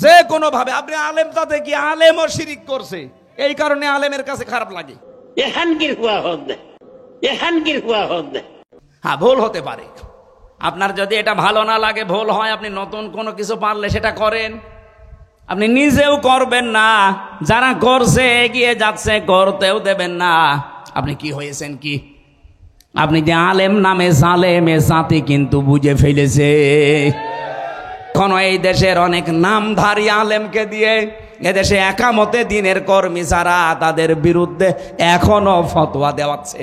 যে কোনো ভাবে আপনি আলেম তাতে কি আলেমও শিরিক করছে, এই কারণে আলেমের কাছে খারাপ লাগে। হ্যাঁ, ভুল হতে পারে। আপনার যদি এটা ভালো না লাগে, ভুল হয়, আপনি নতুন কোনো কিছু পারলে সেটা করেন। আপনি নিজেও করবেন না, যারা করছে এগিয়ে যাচ্ছে করতেও দেবেন না। আপনি কি হয়েছেন কি? আপনি যে আলেম নামে জালেম, এ জাতি কিন্তু বুঝে ফেলেছে। এখন এই দেশের অনেক নামধারী আলেমকে দিয়ে এদেশে একামতে দিনের কর্মী যারা, তাদের বিরুদ্ধে এখনো ফতোয়া দেওয়াচ্ছে।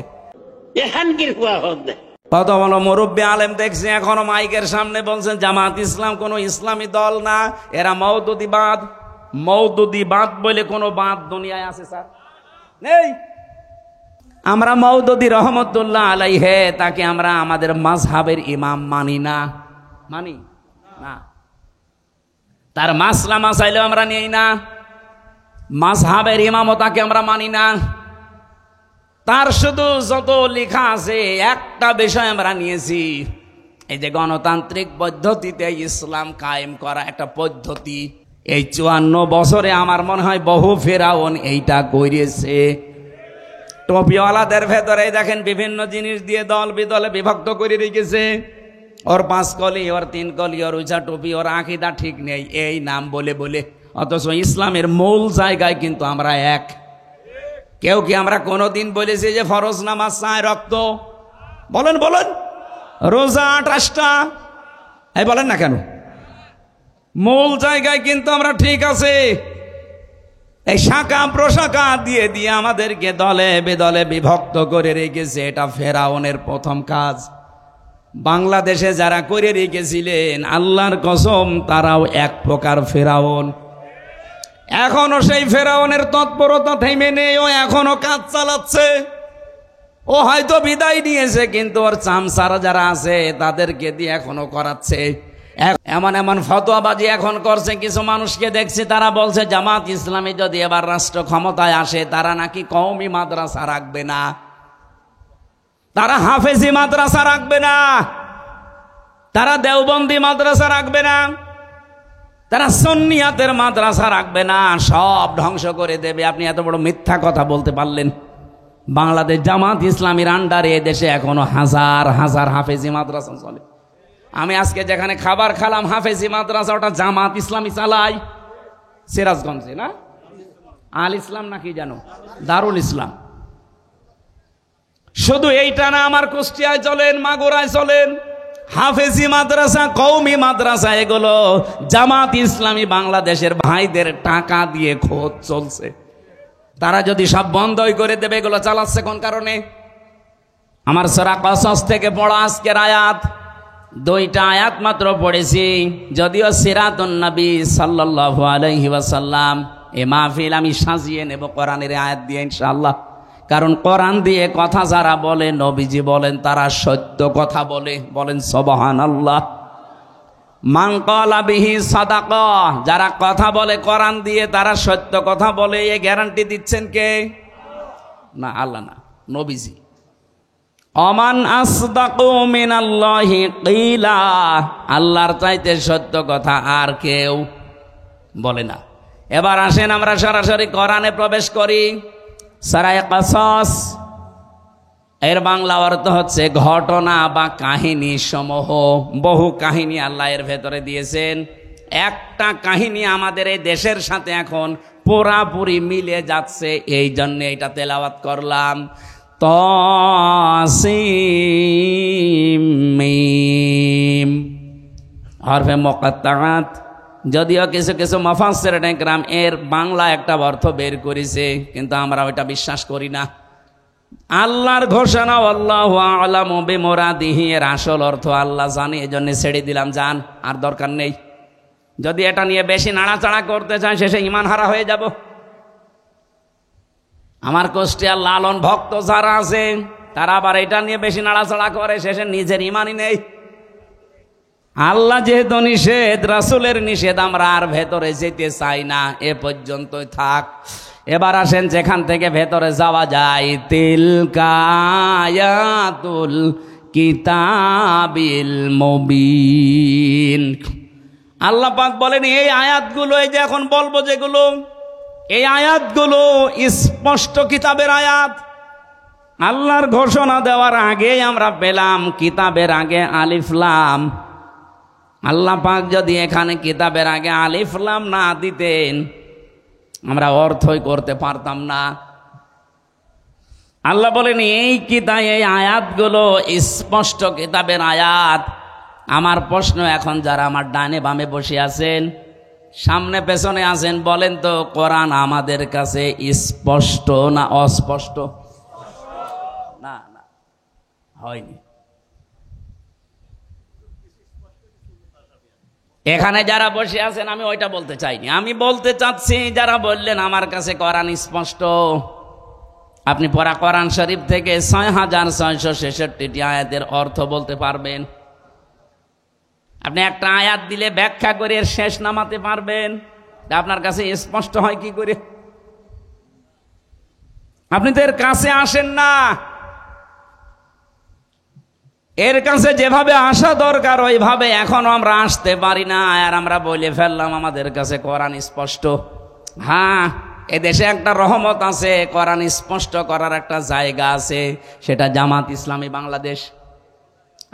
কত বড় মুরব্বী আলেম দেখছি এখনো মাইকের সামনে বলছেন জামাত ইসলাম কোন ইসলামী দল না, এরা মওদুদিবাদ। মওদুদিবাদ বলে কোন বাদ দুনিয়ায় আছে স্যার? নেই। আমরা মওদুদি রহমতুল্লাহ আলাইহে তাকে আমরা আমাদের মাযহাবের ইমাম মানি না, মানি না। তার মাসলা মাসাইলেও আমরা নেই না, মাযহাবের ইমামও তাকে আমরা মানি না। তার শুধু যত লেখা আছে একটা বিষয় আমরা নিয়েছি, এই যে গণতান্ত্রিক পদ্ধতিতে ইসলাম কায়েম করা একটা পদ্ধতি। এই 54 বছরে আমার মনে হয় বহু ফেরাউন এইটা করেছে। টপিওয়ালাদের ভেতরে দেখেন বিভিন্ন জিনিস দিয়ে দল বিদলে বিভক্ত করে রেখেছে। ওর 5 কলি, ওর 3 কলি, ওর উঁচা টুপি, ওর আকীদা ঠিক নেই, এই নাম বলে বলে। অথচ ইসলামের মূল জায়গায় কিন্তু আমরা এক। কেউ কি আমরা কোনোদিন বলেছি যে ফরজ নামাজ 4 রক্ত? বলেন বলেন। রোজা 28টা, এই বলেন না কেন? মূল জায়গায় কিন্তু আমরা ঠিক আছে। এই শাখা প্রশাখা দিয়ে দিয়ে আমাদেরকে দলে বেদলে বিভক্ত করে রেখেছে। এটা ফেরাউনের প্রথম কাজ। বাংলাদেশে যারা করে রেখেছিলেন, আল্লাহর কসম তারাও এক প্রকার ফেরাউন। এখনো সেই ফেরাউনের তৎপরতা থেমে নেই, ও এখনো কাজ চালাচ্ছে। ও হয়তো বিদায় নিয়েছে, কিন্তু ওর চামচারা যারা আছে তাদেরকে দিয়ে এখনো করাচ্ছে। এমন এমন ফতোয়াবাজি এখন করছে। কিছু মানুষকে দেখছি তারা বলছে জামাত ইসলামী যদি এবার রাষ্ট্র ক্ষমতায় আসে, তারা নাকি কওমি মাদ্রাসা রাখবে না, তারা হাফেজি মাদ্রাসা রাখবে না, তারা দেওবন্দি মাদ্রাসা রাখবে না, তারা সুন্নিয়াতের মাদ্রাসা রাখবে না, সব ধ্বংস করে দেবে। আপনি এত বড় মিথ্যা কথা বলতে পারলেন? বাংলাদেশ জামাত ইসলামীর আন্ডারে এদেশে এখনো হাজার হাজার হাফেজি মাদ্রাসা চলে। আমি আজকে যেখানে খাবার খালাম হাফেজি মাদ্রাসা, ওটা জামাত ইসলামী চালায়। সিরাজগঞ্জে না, আল ইসলাম নাকি জানো, দারুল ইসলাম। শুধু এইটা না, আমার কুষ্টিয়ায় চলেন, মাগুরায় চলেন, হাফেজি মাদ্রাসা, কওমি মাদ্রাসা, এগুলো জামাত ইসলামী বাংলাদেশের ভাইদের টাকা দিয়ে খোঁজ চলছে। তারা যদি সব বন্ধই করে দেবে, এগুলো চালাচ্ছে কোন কারণে? আমার সূরা কসস থেকে পড়া আজকের আয়াত, 2টা আয়াত মাত্র পড়েছি। যদিও সিরাতুন নবী সাল্লাল্লাহু আলাইহি ওয়াসাল্লাম, এ মাহফিল আমি সাজিয়ে নেব কোরআনের আয়াত দিয়ে ইনশাআল্লাহ। কারণ কোরআন দিয়ে কথা যারা বলে, নবীজি বলেন তারা সত্য কথা বলে। বলেন সুবহানাল্লাহ। মান ক্বালা বিহি সাদাকা, যারা কথা বলে কোরআন দিয়ে তারা সত্য কথা বলে। এই গ্যারান্টি দিচ্ছেন কে? না, আল্লাহ না, নবীজি। অমান আসদাকু মিনাল্লাহি কিলা, আল্লাহর চাইতে সত্য কথা আর কেউ বলে না। এবার আসেন আমরা সরাসরি কোরআনে প্রবেশ করি। সূরা কসস এর বাংলা অর্থ হচ্ছে ঘটনা বা কাহিনী সমূহ। বহু কাহিনী আল্লাহ এর ভেতরে দিয়েছেন। একটা কাহিনী আমাদের এই দেশের সাথে এখন পুরাপুরি মিলে যাচ্ছে, এই জন্য এটা তেলাওয়াত করলাম। তাসিম মিম হরফে মুকাত্তাআত। যদিও কিছু কিছু মুফাসসিরিনে কেরাম এর বাংলা একটা অর্থ বের করেছে, কিন্তু আমরা ওইটা বিশ্বাস করি না। আল্লাহর ঘোষণা আল্লাহু আ'লামু বিমুরাদিহি, এর আসল অর্থ আল্লাহ জানে, এজন্য ছেড়ে দিলাম, জান, আর দরকার নেই। যদি এটা নিয়ে বেশি নাড়াচাড়া করতে চাই, শেষে ঈমান হারা হয়ে যাব। আমার কুষ্টিয়ার লালন ভক্ত যারা আছে, তারা আবার এটা নিয়ে বেশি নাড়াচাড়া করে, শেষে নিজের ঈমানই নেই। আল্লাহ যেহেতু নিষেধ, রাসূলের নিষেধ, আমরা আর ভেতরে যেতে চাই না, এ পর্যন্তই থাক। এবার আসেন যেখান থেকে ভেতরে যাওয়া যায়। তিলকা আয়াতুল কিতাবিল মুবিন, আল্লাহ পাক বলেন এই আয়াতগুলো, এই যে এখন বলবো যেগুলো, এই আয়াতগুলো স্পষ্ট কিতাবের আয়াত। আল্লাহর ঘোষণা দেওয়ার আগেই আমরা পেলাম কিতাবের আগে আলিফ লাম। আল্লাহ পাক যদি এখানে কিতাবের আগে আলিফ লাম না দিতেন আমরা অর্থই করতে পারতাম না। আল্লাহ বলেন এই কিতাব, এই আয়াতগুলো স্পষ্ট কিতাবের আয়াত। আমার প্রশ্ন এখন, যারা আমার ডানে বামে বসে আছেন, সামনে পেছনে আছেন, বলেন তো কোরআন আমাদের কাছে স্পষ্ট না অস্পষ্ট? না না, হয়নি। এখানে যারা বসে আছেন, আমি ওইটা বলতে চাইনি, আমি বলতে চাচ্ছি যারা বললেন আমার কাছে কোরআন স্পষ্ট, আপনি পড়া কোরআন শরীফ থেকে ৬৬৬৬টি আয়াতের অর্থ বলতে পারবেন? আপনি একটা আয়াত দিলে ব্যাখ্যা করে এর শেষ নামাতে পারবেন? আপনার কাছে স্পষ্ট হয় কি করে? আপনি তো এর কাছে আসেন না। এর কাছে যেভাবে আসা দরকার ওইভাবে এখনো আমরা আসতে পারি না, আর আমরা বলে ফেললাম আমাদের কাছে কোরআন স্পষ্ট। হ্যাঁ, এদেশে একটা রহমত আছে, কোরআন স্পষ্ট করার একটা জায়গা আছে, সেটা জামাত ইসলামী বাংলাদেশ।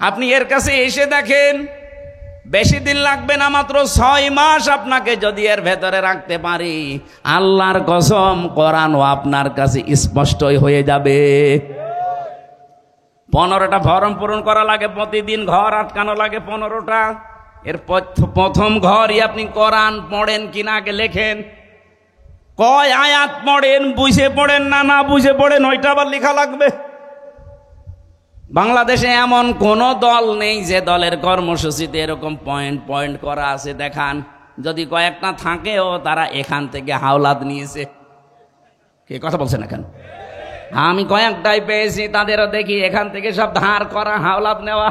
আপনি এর কাছে এসে দেখেন, বেশি দিন লাগবে না, মাত্র ৬ মাস আপনাকে যদি এর ভেতরে রাখতে পারি, আল্লাহর কসম কোরআনও আপনার কাছে স্পষ্টই হয়ে যাবে। 15টা ফরম পূরণ করা লাগে প্রতিদিন, ঘর আটকানো লাগে 15টা। এর প্রথম ঘরই আপনি কোরআন পড়েন কিনা আগে লেখেন, কয় আয়াত পড়েন, বুঝে পড়েন না না বুঝে পড়েন, ওইটা আবার লেখা লাগবে। বাংলাদেশে এমন কোন দল নেই যে দলের কর্মসূচিতে এরকম পয়েন্ট পয়েন্ট করা আছে দেখান। যদি কয়েকটা থাকেও তারা এখান থেকে হাওলাত নিয়েছে। কে কথা বলছে না কেন? আমি কয়েকটাই পেয়েছি, তাদেরও দেখি এখান থেকে সব ধার করা, হাওলাত নেওয়া।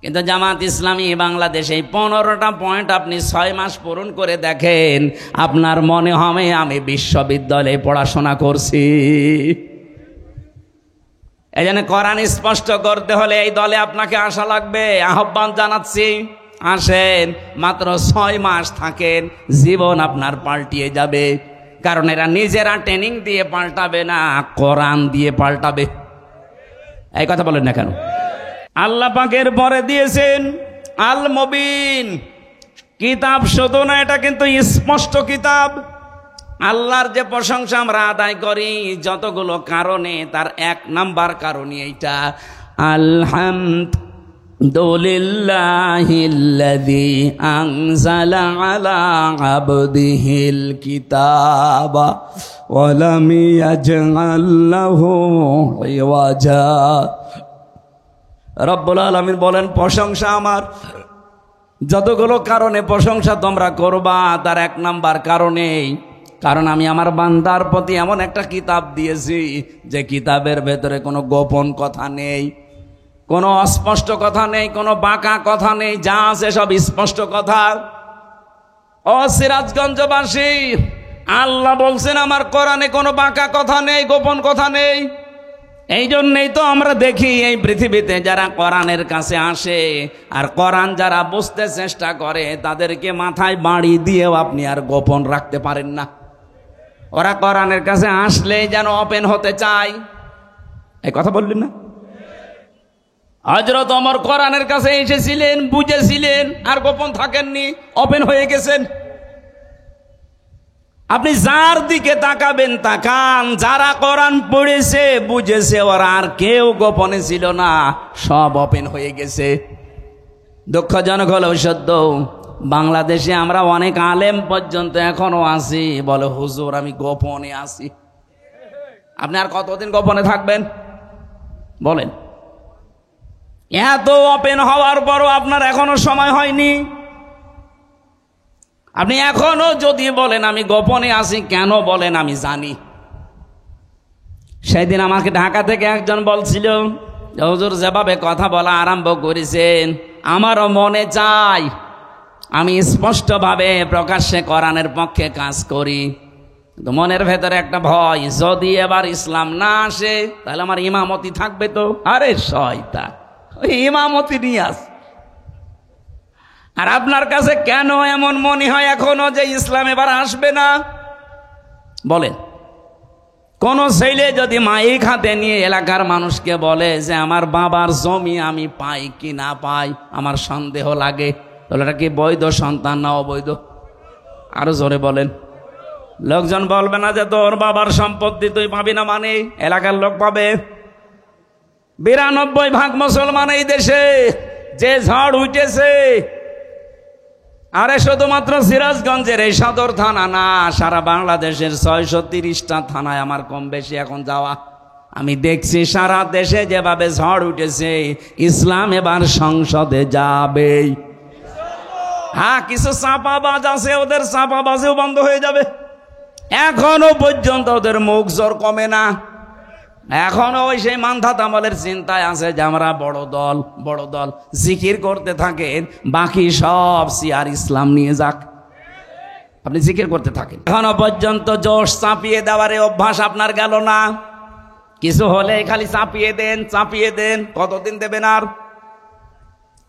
কিন্তু জামাত ইসলামী বাংলাদেশে এই 15টা পয়েন্ট আপনি 6 মাস পূরণ করে দেখেন, আপনার মনে হবে আমি বিশ্ববিদ্যালয়ে পড়াশোনা করছি। এই জন্য কোরআন স্পষ্ট করতে হলে এই দলে আপনাকে আসা লাগবে। আহ্বান জানাচ্ছি, আসেন, মাত্র 6 মাস থাকেন, জীবন আপনার পাল্টিয়ে যাবে। কারণ এরা নিজেরা ট্রেনিং দিয়ে পাল্টাবে না, কোরআন দিয়ে পাল্টাবে। এই কথা বলেন না কেন? আল্লাহ পাকের পরে দিয়েছেন আল মুবিন কিতাব, শুধু না, এটা কিন্তু স্পষ্ট কিতাব। আল্লাহর যে প্রশংসা আমরা আদায় করি যতগুলো কারণে, তার 1 নাম্বার কারণই এইটা, আলহামদুলিল্লাহিল্লাযী আনজালা আলা আবদিহিল কিতাবা ওয়া লাম ইয়াজআল লাহু ইওয়াজা। রব্বুল আলামিন বলেন, প্রশংসা আমার। যতগুলো কারণে প্রশংসা তোমরা করবা, তার 1 নাম্বার কারণেই, কারণ আমি আমার বান্দার প্রতি এমন একটা কিতাব দিয়েছি যে কিতাবের ভেতরে কোনো গোপন কথা নেই, কোনো অস্পষ্ট কথা নেই, কোনো বাঁকা কথা নেই, যা আছে সব স্পষ্ট কথা। ও সিরাজগঞ্জবাসী, আল্লাহ বলছেন আমার কোরআনে কোনো বাঁকা কথা নেই, গোপন কথা নেই। এই জন্যই তো আমরা দেখি এই পৃথিবীতে যারা কোরআনের কাছে আসে আর কোরআন যারা বুঝতে চেষ্টা করে, তাদেরকে মাথায় বাড়ি দিয়েও আপনি আর গোপন রাখতে পারেন না। ওরা কোরআনের কাছে আসলে যেন ওপেন হতে চায়। এই কথা বললেন না? হযরত ওমর কোরআনের কাছে এসেছিলেন, বুঝেছিলেন, আর গোপন থাকেননি, ওপেন হয়ে গেছেন। আপনি যার দিকে তাকাবেন তাকান, যারা কোরআন পড়েছে বুঝেছে, ওরা আর কেউ গোপনে ছিল না, সব ওপেন হয়ে গেছে। দুঃখজনক হলেও সত্য, বাংলাদেশে আমরা অনেক আলেম পর্যন্ত এখনো আছি বলে হুজুর আমি গোপনে আছি। আপনি আর কতদিন গোপনে থাকবেন বলেন? এত ওপেন হওয়ার পরও আপনার এখনো সময় হয়নি। আপনি এখনো যদি বলেন আমি গোপনে আছি, কেন বলেন? আমি জানি। সেদিন আমাকে ঢাকা থেকে একজন বলছিল, হুজুর যেভাবে কথা বলা আরম্ভ করেছেন, আমারও মনে চাই আমি স্পষ্টভাবে প্রকাশ্যে কোরআনের পক্ষে কাজ করি, কিন্তু মনের ভেতরে একটা ভয়, যদি এবার ইসলাম না আসে তাহলে আমার ইমামতি থাকবে তো। আরে শয়তান, ওই ইমামতি নিয়ে আস। আর আপনার কাছে কেন এমন মনে হয় এখনো যে ইসলাম এবার আসবে না? বলেন, কোন ছেলে যদি মাইক হাতে নিয়ে এলাকার মানুষকে বলে যে আমার বাবার জমি আমি পাই কি না পাই আমার সন্দেহ লাগে, তাহলে এটা কি বৈধ সন্তান না অবৈধ? আরো জোরে বলেন। লোকজন বলবে না যে তোর বাবার সম্পত্তি তুই পাবি না, মানে এলাকার লোক পাবে। 92% মুসলমান এই দেশে, যে ঝড় উঠেছে। আরে শুধুমাত্র সিরাজগঞ্জের এই সদর থানা না, সারা বাংলাদেশের 630টা থানায় আমার কম বেশি এখন যাওয়া। আমি দেখছি সারা দেশে যেভাবে ঝড় উঠেছে, ইসলাম এবার সংসদে যাবেই। হ্যাঁ, কিছু চাপাবাজ আছে, ওদের চাপাবাজও বন্ধ হয়ে যাবে। এখনো পর্যন্ত ওদের মুখ জোর কমে না। এখনো ওই সেই মান্ধাত আমলের চিন্তায় আছে যে আমরা বড় দল বড় দল, জিকির করতে থাকেন, বাকি সব সিয়ার ইসলাম নিয়ে যাক। আপনি জিকির করতে থাকেন, এখনো পর্যন্ত জোশ চাপিয়ে দেওয়ার অভ্যাস আপনার গেল না। কিছু হলে খালি চাপিয়ে দেন চাপিয়ে দেন, কতদিন দেবেন আর?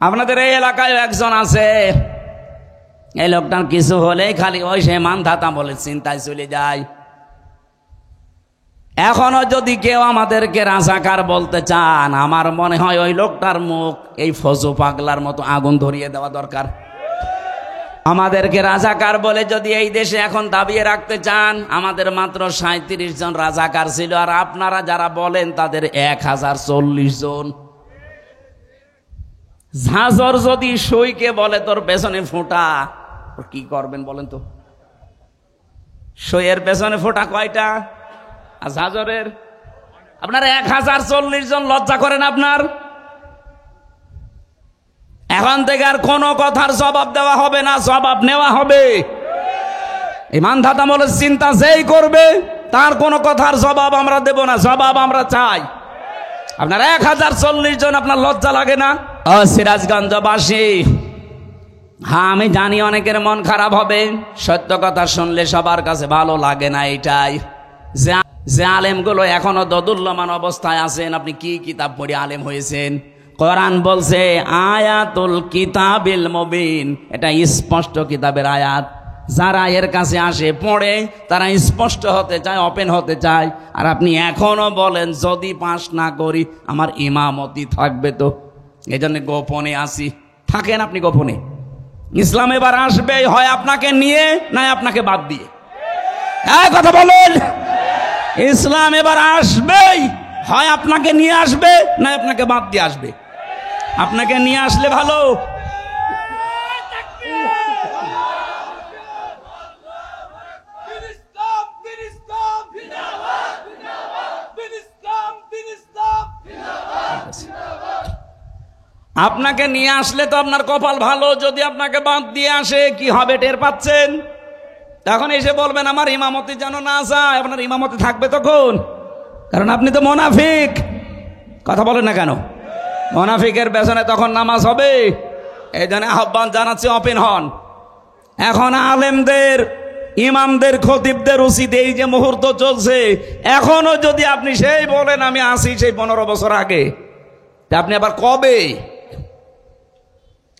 আপনাদের এই এলাকায় একজন আছে, এই লোকটার কিছু হলে খালি ওই সেই মান্ধাত আমলের চিন্তায় চলে যায়। এখনো যদি কেউ আমাদেরকে রাজাকার বলতে চান, আমার মনে হয় ওই লোকটার মুখ এই ফজু পাগলার মতো আগুন ধরিয়ে দেওয়া দরকার। আমাদেরকে রাজাকার বলে যদি এই দেশে এখন দাবিয়ে রাখতে চান, আমাদের মাত্র 37 জন রাজাকার ছিল, আর আপনারা যারা বলেন তাদের 1040 জন। ঝাঁঝর যদি সইকে বলে তোর পেছনে ফোঁটা, কি করবেন বলেন তো? সইয়ের পেছনে ফোঁটা কয়টা? আর ঝাঁঝরের আপনার 1040 জন। লজ্জা করেন আপনার? এখন থেকে আর কোনো কথার জবাব দেওয়া হবে না, জবাব নেওয়া হবে। ইমান ধাতামলের চিন্তা যেই করবে তার কোনো কথার জবাব আমরা দেব না, জবাব আমরা চাই। আপনার 1040 জন, আপনার লজ্জা লাগে না? ও সিরাজগঞ্জবাসী, হ্যাঁ আমি জানি অনেকের মন খারাপ হবে, সত্য কথা শুনলে সবার কাছে ভালো লাগে না। এটাই যে আলেমগুলো এখনো দোদুল্যমান অবস্থায় আছেন, আপনি কি কিতাব পড়ে আলেম হয়েছেন? কোরআন বলছে আয়াতুল কিতাবিল মুবিন, এটা স্পষ্ট কিতাবের আয়াত। যারা এর কাছে আসে পড়ে তারা স্পষ্ট হতে চায়, ওপেন হতে চায়। আর আপনি এখনো বলেন যদি পাস না করি আমার ইমামতি থাকবে। তো এই জন্য গোপনে আসি। থাকেন আপনি গোপনে। ইসলাম এবার আসবে, হয় আপনাকে নিয়ে নয় আপনাকে বাদ দিয়ে। এই কথা বলেন, ইসলাম এবার আসবেই, হয় আপনাকে নিয়ে আসবে না আপনাকে বাদ দিয়ে আসবে। আপনাকে নিয়ে আসলে ভালো। আপনাকে নিয়ে আসলে তো আপনার কপাল ভালো, যদি আপনাকে বাদ দিয়ে আসে কি হবে টের পাচ্ছেন? তখন এসে বলবেন আমার ইমামতি যেন না যায়। আপনার ইমামতি থাকবে তখন, কারণ আপনি তো মুনাফিক। কথা বলেন না কেন? মুনাফিকের পেছনে তখন নামাজ হবে। এই জন্য আহ্বান জানাচ্ছি, ওপেন হন। এখন আলেমদের, ইমামদের, খতিবদের উচিত, এই যে মুহূর্ত চলছে, এখনো যদি আপনি সেই বলেন আমি আসি সেই 15 বছর আগে, তা আপনি আবার কবে?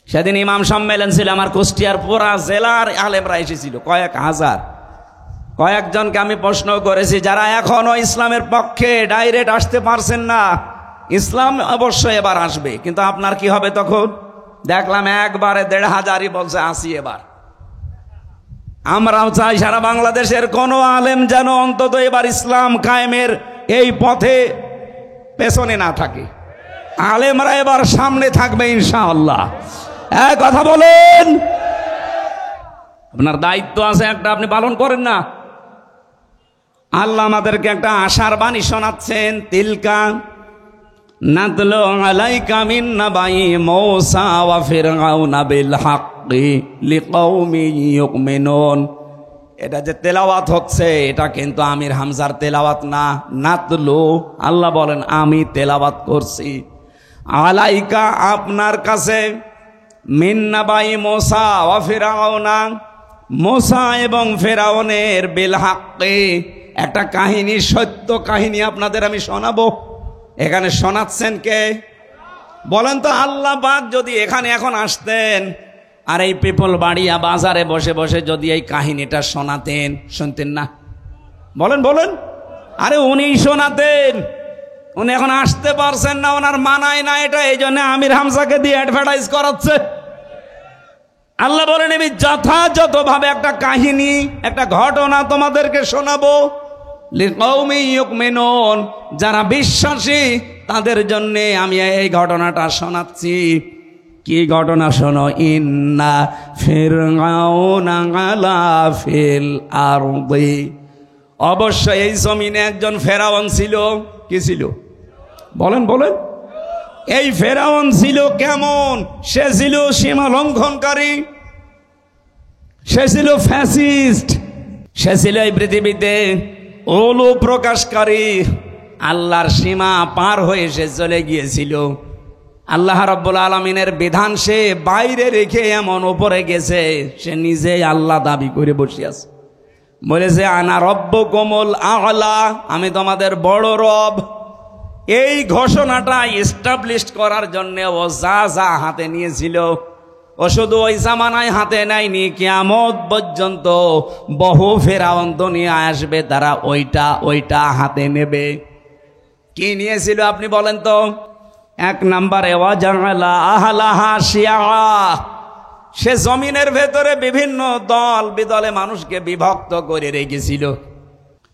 সেদিন ইমাম সম্মেলন ছিল আমার কুষ্টিয়ার, পুরা জেলার আলেমরা এসেছিল, কয়েক হাজার। কয়েকজনকে আমি প্রশ্ন করেছি, যারা এখনো ইসলামের পক্ষে ডাইরেক্ট আসতে পারছেন না, ইসলাম অবশ্যই এবার আসবে, কিন্তু আপনার কি হবে তখন? দেখলাম একবারে 1500 বলছে আসি এবার। আমরাও চাই সারা বাংলাদেশের কোন আলেম যেন অন্তত এবার ইসলাম কায়েমের এই পথে পেছনে না থাকে। আলেমরা এবার সামনে থাকবে ইনশাআল্লাহ। কথা বলেন। আপনার দায়িত্ব আছে একটা, আপনি পালন করেন না। আল্লাহ আমাদেরকে একটা আশার বাণী শোনাচ্ছেন, তিলকা নাতলু আলাইকা মিন নাবাই মূসা ওয়া ফিরআউনা বিল হাক্কি লিকাউমিন ইউমিনুন। এটা যে তেলাওয়াত হচ্ছে এটা কিন্তু আমির হামজার তেলাওয়াত না, নাতলু, আল্লাহ বলেন আমি তেলাওয়াত করছি। আলাইকা আপনার কাছে, মিন নাবাই মূসা ওয়া ফিরআউনা, মূসা এবং ফেরাউনের বিল হাক্কি, একটা কাহিনী, সত্য কাহিনী আপনাদের আমি শোনাবো। এখানে শোনাচ্ছেন কে বলেন তো? আল্লাহ পাক যদি এখানে এখন আসতেন, আর এই পিপল বাড়িয়া বাজারে বসে বসে যদি এই কাহিনীটা শোনাতেন, শুনতেন না? বলেন বলেন। আরে উনি শোনাতেন, উনি এখন আসতে পারছেন না, ওনার মানায় না এটা, এই জন্য আমির হামজাকে দিয়ে অ্যাডভার্টাইজ করাচ্ছে। আল্লাহ বলেন আমি যথাযথভাবে একটা কাহিনী, একটা ঘটনা তোমাদেরকে শোনাবো, লিকাউমি ইউমিনুন, যারা বিশ্বাসী তাদের জন্য আমি এই ঘটনাটা শোনাচ্ছি। কি ঘটনা শোনো? ইন্না ফিরআউনা আলা ফিল আরদি, অবশ্যই এই জমিনে একজন ফেরাউন ছিল। কি ছিল? বলেন বলেন। এই ফেরাউন ছিল কেমন? সে ছিল সীমা লঙ্ঘনকারী, সে ছিল ফ্যাসিস্ট, সে ছিল এই পৃথিবীতে ওলু প্রকাশকারী। আল্লাহর সীমা পার হয়ে সে চলে গিয়েছিল। আল্লাহ রাব্বুল আলামিনের বিধান সে বাইরে রেখে এমন উপরে গেছে, সে নিজে আল্লাহ দাবি করে বসে আছে। বলেছে আনা রব্বুকুমুল আ'লা, আমি তোমাদের বড় রব। এই ঘোষণাটা এস্টাবলিশ করার জন্য ও যা যা হাতে নিয়েছিল, ও শুধু ওই জামানায় হাতে নেয়নি, কিয়ামত পর্যন্ত বহু ফেরাউন দুনিয়া আসবে, তারা ওইটা হাতে নেবে। কি নিয়েছিল আপনি বলেন তো? এক নম্বরে ওয়াজাআলা আহলাহা শিয়া, সে জমিনের ভেতরে বিভিন্ন দল বিদলে মানুষকে বিভক্ত করে রেখেছিল।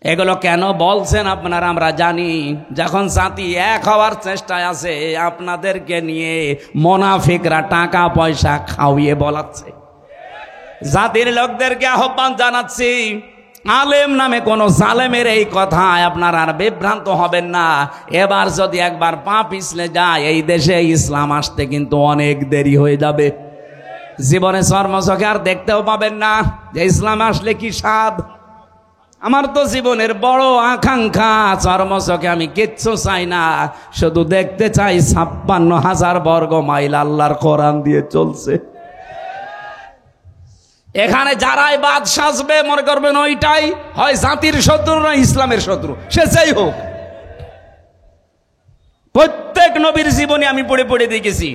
এগুলো কেন বলছেন আপনারা? আমরা জানি, যখন জাতি এক হওয়ার চেষ্টায় আছে, আপনাদেরকে নিয়ে মুনাফিকরা টাকা পয়সা খাওয়িয়ে বলাচ্ছে। জাতির লোকদেরকে আহ্বান জানাচ্ছি, আলেম নামে কোন জালেমের এই কথায় আপনারা আর বিভ্রান্ত হবেন না। এবার যদি একবার পা পিছলে যায়, এই দেশে ইসলাম আসতে কিন্তু অনেক দেরি হয়ে যাবে। জীবনে চর্মচোখে আর দেখতেও পাবেন না যে ইসলাম আসলে কি স্বাদ। আমার তো জীবনের বড় আকাঙ্ক্ষা, চর্মচোখে আমি কিচ্ছু চাই না, শুধু দেখতে চাই 56,000 বর্গ মাইল আল্লাহর কোরআন দিয়ে চলছে। এখানে যারাই বাদ সাজবে মনে করবেন ওইটাই হয় জাতির শত্রু না ইসলামের শত্রু, সে যাই হোক। প্রত্যেক নবীর জীবনী আমি পড়ে পড়ে দেখেছি।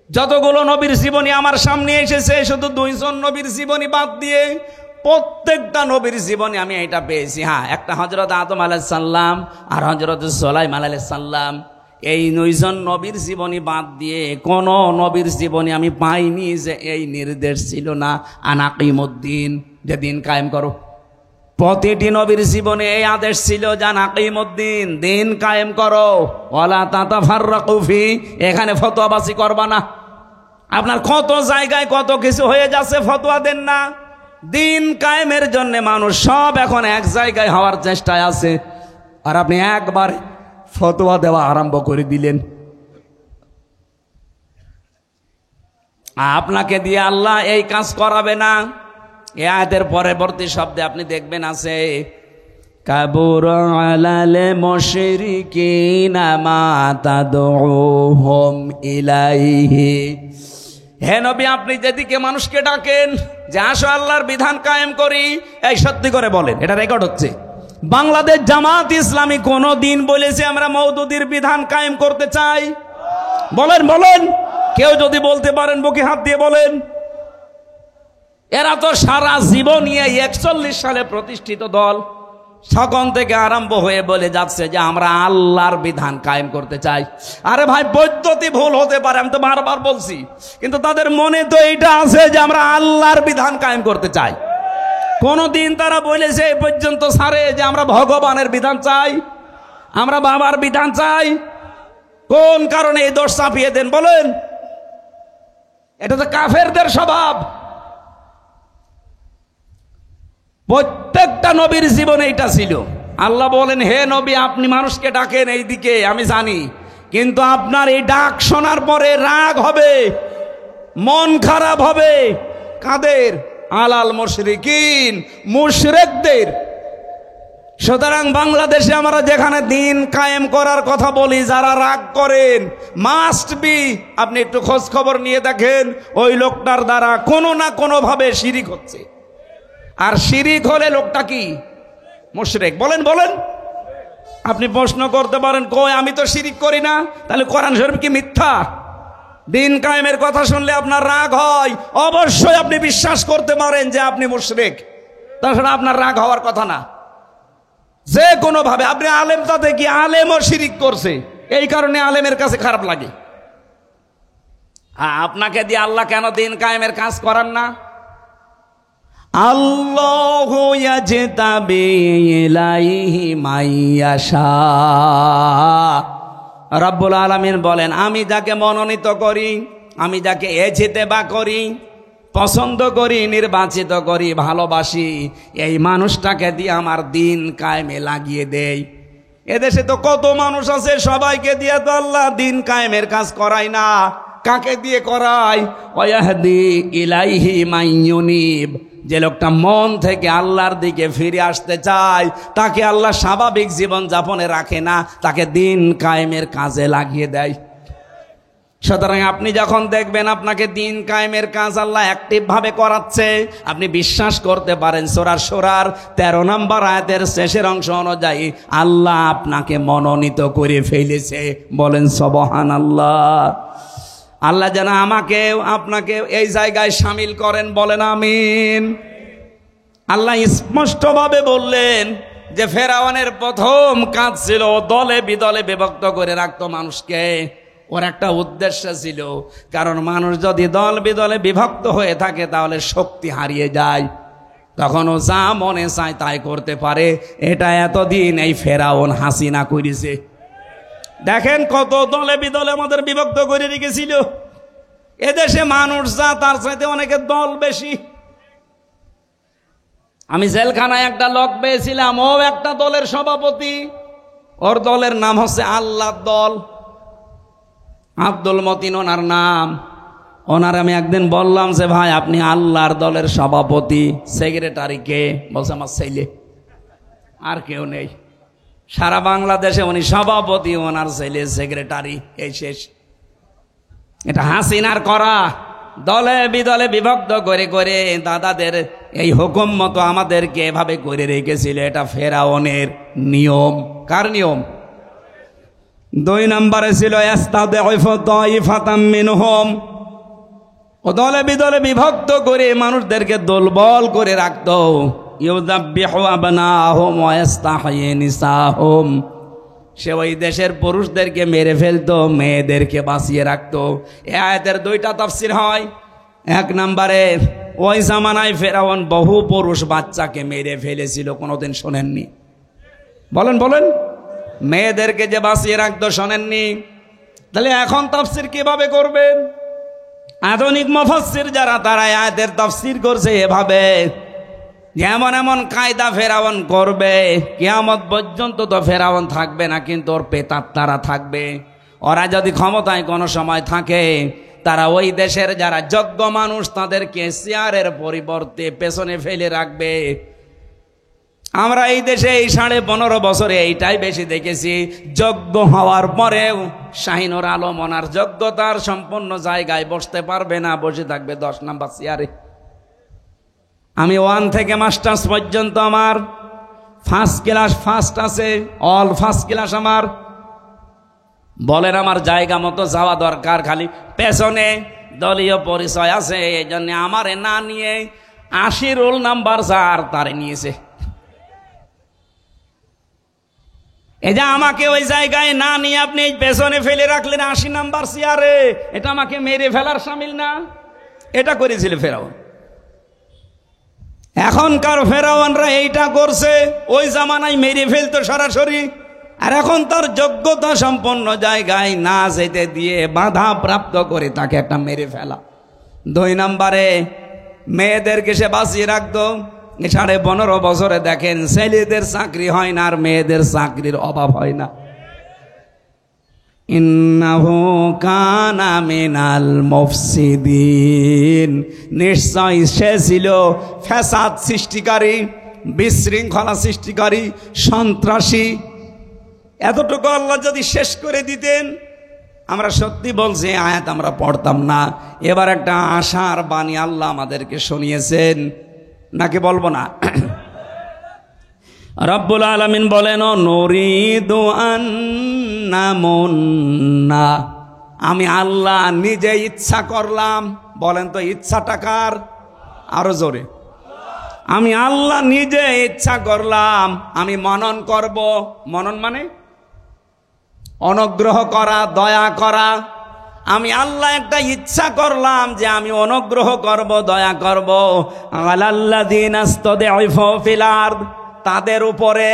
যতগুলো নবীর জীবনী আমার সামনে এসেছে, শুধু 2 জন নবীর জীবনী বাদ দিয়ে প্রত্যেকটা নবীর জীবনী আমি এটা পেয়েছি। হ্যাঁ, একটা হযরত আদম আলাইহিস সালাম আর হযরত সুলাইমান আলাইহিস সালাম, এই 2 জন নবীর জীবনী বাদ দিয়ে কোন নবীর জীবনী আমি পাইনি যে এই নির্দেশ ছিল না আনাকিমুদ্দিন, যে দিন কায়েম করো। প্রতিটি নবীর জীবনে এই আদেশ ছিল যে আনাকিমুদ্দিন, দিন কায়েম করো, ওয়ালা তাতাফাররাকু ফি, এখানে ফতোয়াবাজি করবা না। আপনার কত জায়গায় কত কিছু হয়ে যাচ্ছে, ফতোয়া দেন না। দিন কায়েমের জন্য মানুষ সব এখন এক জায়গায় হওয়ার চেষ্টায় আছে, আর আপনি একবার ফতোয়া দেওয়া আরম্ভ করে দিলেন। আপনাকে দিয়ে আল্লাহ এই কাজ করাবে না। এই আয়াতের পরবর্তী শব্দে আপনি দেখবেন আছে কাবুরা আলাল মুশরিকিনা মা তাদউহুম ইলাইহি। হে নবী, আপনি যেদিকে মানুষকে ডাকেন যে আসো আল্লাহর বিধান কায়েম করি, এই সত্যি করে বলেন, এটা রেকর্ড হচ্ছে, বাংলাদেশ জামাত ইসলামী কোন দিন বলেছে আমরা মওদুদির বিধান কায়েম করতে চাই? বলেন বলেন। কেউ যদি বলতে পারেন বুকে হাত দিয়ে বলেন। এরা তো সারা জীবন নিয়ে 41 সালে প্রতিষ্ঠিত দল, তখন থেকে আরম্ভ হয়ে বলে যাচ্ছে যে আমরা আল্লাহর বিধান কায়েম করতে চাই। আরে ভাই, পদ্ধতি ভুল হতে পারে, আমি তো বারবার বলছি, কিন্তু তাদের মনে তো এইটা আছে যে আমরা আল্লাহর বিধান কায়েম করতে চাই। কোনদিন তারা বলেছে এই পর্যন্ত সারে যে আমরা ভগবানের বিধান চাই, আমরা বাবার বিধান চাই? কোন কারণে এই দোষ চাপিয়ে দেন বলেন? এটা তো কাফেরদের স্বভাব। প্রত্যেকটা নবীর জীবনে এটা ছিল। আল্লাহ বলেন, হে নবী, আপনি মানুষকে ডাকেন এই দিকে, আমি জানি, কিন্তু আপনার এই ডাক শোনার পরে রাগ হবে, মন খারাপ হবে। কাদের? আলাল মুশরিকিন, মুশরিকদের। সুতরাং বাংলাদেশে আমরা যেখানে দিন কায়েম করার কথা বলি, যারা রাগ করেন, মাস্ট বি আপনি একটু খোঁজ খবর নিয়ে দেখেন, ওই লোকটার দ্বারা কোনো না কোনো ভাবে শিরিক হচ্ছে। আর শিরিক হলে লোকটা কি? মুশরিক। বলেন বলেন। আপনি প্রশ্ন করতে পারেন, কই আমি তো শিরিক করি না, তাহলে কোরআন শরীফ কি মিথ্যা? দিন কায়েমের কথা শুনলে আপনার রাগ হয়, অবশ্যই আপনি বিশ্বাস করতে পারেন যে আপনি মুশরিক, তাছাড়া আপনার রাগ হওয়ার কথা না। যে কোনো ভাবে আপনি আলেম, তাতে কি আলেমও শিরিক করছে, এই কারণে আলেমের কাছে খারাপ লাগে। আপনাকে দিয়ে আল্লাহ কেন দিন কায়েমের কাজ করান না? আল্লাহু ইয়াজতাবি ইলাইহি মাইয়াশা, রব্বুল আলামিন বলেন, আমি যাকে মনোনীত করি, আমি যাকে ইজতেবা করি, পছন্দ করি, নির্বাচিত করি, ভালোবাসি, এই মানুষটাকে দিয়ে আমার দিন কায়েমে লাগিয়ে দেই। এদেশে তো কত মানুষ আছে, সবাইকে দিয়ে তো আল্লাহ দিন কায়েমের কাজ করায় না। কাকে দিয়ে করায়? ওয়াহদি ইলাইহি মাইয়ুনিব, যে লোকটা মন থেকে আল্লাহর দিকে ফিরে আসতে চায়, তাকে আল্লাহ স্বাভাবিক জীবন যাপনে রাখে না, তাকে দিন কায়েমের কাজে লাগিয়ে দেয়। সুতরাং আপনি যখন দেখবেন আপনাকে দিন কায়েমের কাজ আল্লাহ অ্যাক্টিভ ভাবে করাচ্ছে, আপনি বিশ্বাস করতে পারেন সূরা শুরার 13 নম্বর আয়াতের শেষের অংশ অনুযায়ী আল্লাহ আপনাকে মনোনীত করে ফেলেছে। বলেন সুবহানাল্লাহ। আল্লাহ যেন আমাকে আপনাকে এই জায়গায় শামিল করেন, বলেন আমিন। আল্লাহ স্পষ্টভাবে বললেন যে ফেরাউনের প্রথম কাজ ছিল দলে বিদলে বিভক্ত করে রাখতো মানুষকে। ওর একটা উদ্দেশ্য ছিল, কারণ মানুষ যদি দল বিদলে বিভক্ত হয়ে থাকে তাহলে শক্তি হারিয়ে যায়, তখন ও যা মনে চায় তাই করতে পারে। এটা এতদিন এই ফেরাউন হাসিনা করেছে। দেখেন কত দলে বিদলে আমাদের বিভক্ত করে রেখেছিল। এদেশে মানুষ যা, তার চাইতে অনেকের দল বেশি। আমি জেলখানায় একটা লোক পেয়েছিলাম, ও একটা দলের সভাপতি, ওর দলের নাম হচ্ছে আল্লাহর দল, আব্দুল মতিন ওনার নাম। ওনার আমি একদিন বললাম যে ভাই আপনি আল্লাহর দলের সভাপতি, সেক্রেটারি কে? বলছে আমার ছেলে, আর কেউ নেই। সারা বাংলাদেশে উনি সভাপতি, ওনার ছেলে সেক্রেটারি, এই শেষ। এটা হাসিনার করা, দলে বিদলে বিভক্ত করে করে দাদাদের এই হুকুম মতো আমাদেরকে এভাবে করে রেখেছিল। এটা ফেরাউনের নিয়ম। কার নিয়ম? 2 নম্বরে ছিল ইস্তাদঈফু তাইফাতাম মিনহুম, ও দলে বিদলে বিভক্ত করে মানুষদেরকে দুর্বল করে রাখতো। ইউযাব্বিহু আবনাহুম ওয়া ইস্তাহয়ি নিসাহুম, সে ওই দেশের পুরুষদেরকে মেরে ফেলতো, মেয়েদেরকে বাঁচিয়ে রাখতো। এই আয়াতের 2টা তাফসীর হয়। 1 নম্বরে ওই জামানায় ফেরাউন বহু পুরুষ বাচ্চাকে মেরে ফেলেছিল, কোনোদিন শোনেননি? বলেন বলেন, মেয়েদেরকে যে বাঁচিয়ে রাখতো শোনেননি? তাহলে এখন তাফসীর কিভাবে করবেন? আধুনিক মুফাসসির যারা, তারা আয়াতের তাফসীর করছে এভাবে, যেমন এমন কায়দা ফেরাউন করবে, কিয়ামত পর্যন্ত তো ফেরাউন থাকবে না, কিন্তু ওর পেতাত্তারা থাকবে। ওরা যদি ক্ষমতায় কোনো সময় থাকে, তারা ওই দেশের যারা যোগ্য মানুষ তাদেরকে চেয়ারের পরিবর্তে পেছনে ফেলে রাখবে। আমরা এই দেশে এই 15.5 বছরে এইটাই বেশি দেখেছি। যোগ্য হওয়ার পরেও শাহিনুর আলম ওনার যোগ্যতার সম্পন্ন জায়গায় বসতে পারবে না, বসে থাকবে 10 নম্বর চেয়ারে। আমি 1 থেকে মাস্টার্স পর্যন্ত আমার ফার্স্ট ক্লাস ফার্স্ট আছে, অল ফার্স্ট ক্লাস আমার। বলেন আমার জায়গা মতো যাওয়া দরকার, খালি পেছনে দলীয় পরিচয় আছে, এই জন্য আমারে না নিয়ে 80 রোল নাম্বার যার তারে নিয়েছে। এই যে আমাকে ওই জায়গায় না নিয়ে আপনি এই পেছনে ফেলে রাখলেন 80 নাম্বার চেয়ারে, এটা আমাকে মেরে ফেলার শামিল না? এটা করেছিল ফেরাউন। এখনকার ফেরাউনরা এইটা করছে, ওই জামানায় মেরে ফেলতো সরাসরি। আর এখন তার যোগ্যতা সম্পন্ন জায়গায় না যেতে দিয়ে বাধা প্রাপ্ত করে তাকে একটা মেরে ফেলা। 2 নম্বরে মেয়েদেরকে সে বাঁচিয়ে রাখতো। 15.5 বছরে দেখেন ছেলেদের চাকরি হয় না, আর মেয়েদের চাকরির অভাব হয় না। ইন্নাহু কানা মিনাল মুফসিদিন, নিশ্চয় সে ছিল ফ্যাসাদ সৃষ্টিকারী, বিশৃঙ্খলা সৃষ্টিকারী, সন্ত্রাসী। এতটুকু আল্লাহ যদি শেষ করে দিতেন, আমরা সত্যি বলছি আয়াত আমরা পড়তাম না। এবার একটা আশার বাণী আল্লাহ আমাদেরকে শুনিয়েছেন, নাকি বলবো না? রব্বুল আলামিন বলেন, নুরিদু আন্নামুন্না আমি আল্লাহ নিজে ইচ্ছা করলাম। বলেন তো ইচ্ছাটা কার? আরো জোরে। আমি আল্লাহ নিজে ইচ্ছা করলাম, আমি মনন করব। মনন মানে অনুগ্রহ করা, দয়া করা। আমি আল্লাহ একটা ইচ্ছা করলাম যে আমি অনুগ্রহ করব, দয়া করব আলাল্লাযীনা ইসতাদঈফু ফিল আরদ, তাদের উপরে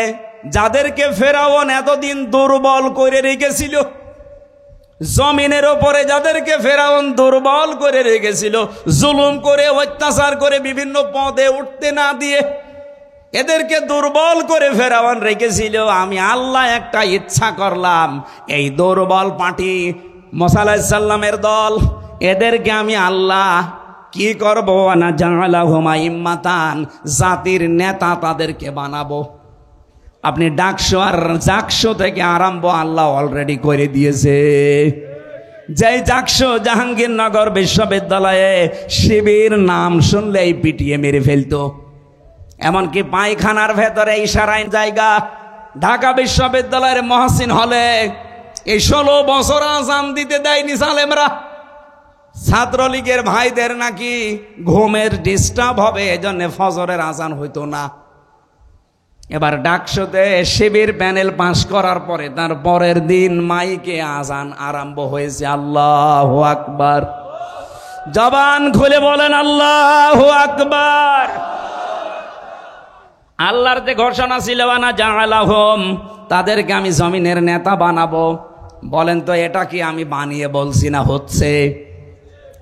যাদেরকে ফেরাউন এতদিন দুর্বল করে রেখেছিল। জমিনের উপরে যাদেরকে ফেরাউন দুর্বল করে রেখেছিল, জুলুম করে, অত্যাচার করে, বিভিন্ন পদে উঠতে না দিয়ে এদেরকে দুর্বল করে ফেরাউন রেখেছিল। আমি আল্লাহ একটা ইচ্ছা করলাম, এই দুর্বল পার্টি মুসা আলাইহিস সালামের দল, এদেরকে আমি আল্লাহ কি করব? না জাআলাহুম আইম্মাতান, জাতির নেতা তাদেরকে বানাবো। আপনি ডাকশো আর জাকশো থেকে আরম্ভ আল্লাহ অলরেডি করে দিয়েছে। যেই জাকশো জাহাঙ্গীরনগর বিশ্ববিদ্যালয়ে শিবির নাম শুনলেই পিটিয়ে মেরে ফেলতো, এমনকি পায়খানার ভেতরে ইশারায় জায়গা। ঢাকা বিশ্ববিদ্যালয়ের মহসিন হলে এই 16 বছর আজান দিতে দেয়নি সালেমরা। ছাত্রলীগের ভাইদের নাকি ঘুমের ডিস্টার্ব হবে, এজন্য ফজরের আজান হইতো না। এবার ডাকসুতে শিবির প্যানেল পাস করার পরে তার পরের দিন মাইকে আজান আরম্ভ হয়েছে। আল্লাহু আকবার। জবান খুলে বলেন আল্লাহু আকবার। আল্লাহর যে ঘোষণা ছিল না জাআলাহুম, তাদেরকে আমি জমিনের নেতা বানাবো। বলেন তো এটা কি আমি বানিয়ে বলছি না হচ্ছে?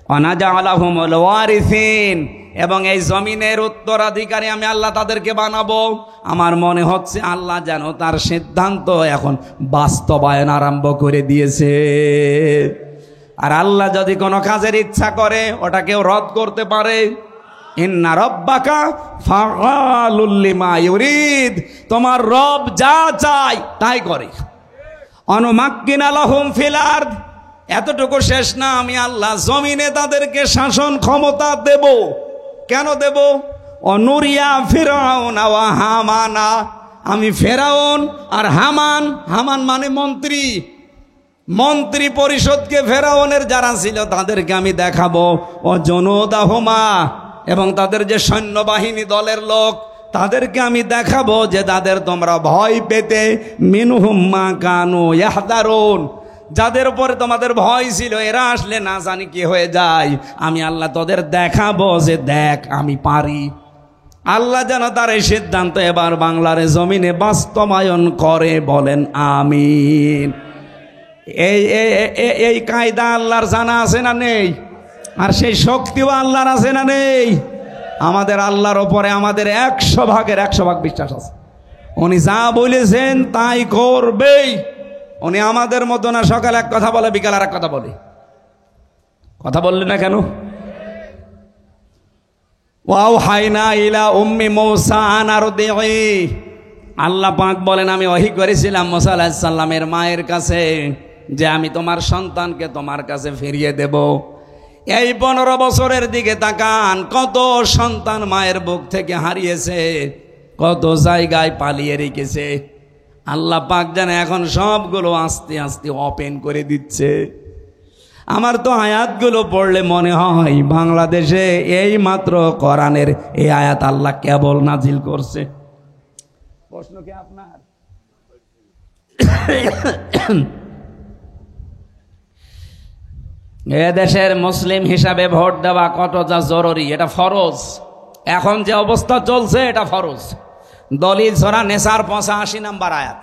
ওয়ানা জাআলাহুমুল ওয়ারিসিন, এবং এই জমিনের উত্তরাধিকারী আমি আল্লাহ তাদেরকে বানাবো। আমার মনে হচ্ছে আল্লাহ যেন তার সিদ্ধান্ত এখন বাস্তবায়ন আরম্ভ করে দিয়েছে। আর আল্লাহ যদি কোনো কাজের ইচ্ছা করে ওটা কেউ রদ করতে পারে? ইন্না রাব্বাকা ফাআলুল লিমা ইউরিদ, তোমার রব যা চায় তাই করে। অনুমাক্কিনা লাহুম ফিল আরদ, এতটুকু শেষ না, আমি আল্লাহ জমিনে তাদেরকে শাসন ক্ষমতা দেব। কেন দেব? অনুরিয়া ফিরাউন ওয়া হামানা, আমি ফেরাউন আর হামান, হামান মানে মন্ত্রী, মন্ত্রী পরিষদকে ফেরাউনের যারা ছিল তাদেরকে আমি দেখাবো। ও জুনুদাহুমা, এবং তাদের যে সৈন্যবাহিনী দলের লোক তাদেরকে আমি দেখাবো যে তাদের তোমরা ভয় পেতে। মিনহুম মা কানু ইয়াহদারুন, যাদের উপরে তোমাদের ভয় ছিল এরা আসলে না জানি কি হয়ে যায়, আমি আল্লাহ তোদের দেখাবো যে দেখ আমি পারি। আল্লাহ যেন তার এই সিদ্ধান্ত এবার বাংলার জমিনে বাস্তবায়ন করে। বলেন আমিন। এই কায়দা আল্লাহর জানা আছে না নেই? আর সেই শক্তিও আল্লাহর আছে না নেই? আমাদের আল্লাহর ওপরে আমাদের 100 ভাগের 100 ভাগ বিশ্বাস আছে। উনি যা বলেছেন তাই করবেই। উনি আমাদের মতো না, সকালে এক কথা বলে বিকাল আর এক কথা বলে। কথা বললেন না কেন? ওয়াওহাইনা ইলা উম্মি মূসা আন আরদিহি, আল্লাহ পাক বলেন আমি ওহী করেছিলাম মুসা আলাইহিস সালামের মায়ের কাছে যে আমি তোমার সন্তানকে তোমার কাছে ফিরিয়ে দেব। এই 15 বছরের দিকে তাকান, কত সন্তান মায়ের বুক থেকে হারিয়েছে, কত জায়গায় পালিয়ে রেখেছে। আল্লাহ পাক জানে এখন সবগুলো আস্তে আস্তে ওপেন করে দিচ্ছে। আমার তো আয়াতগুলো পড়লে মনে হয় বাংলাদেশে এই মাত্র কোরআনের এই আয়াত আল্লাহ কেবল নাজিল করছে। প্রশ্ন কি আপনার? এ দেশের মুসলিম হিসাবে ভোট দেওয়া কতটা জরুরি, এটা ফরজ। এখন যে অবস্থা চলছে এটা ফরজ। দলিল সূরা নিসার 85 নম্বর আয়াত,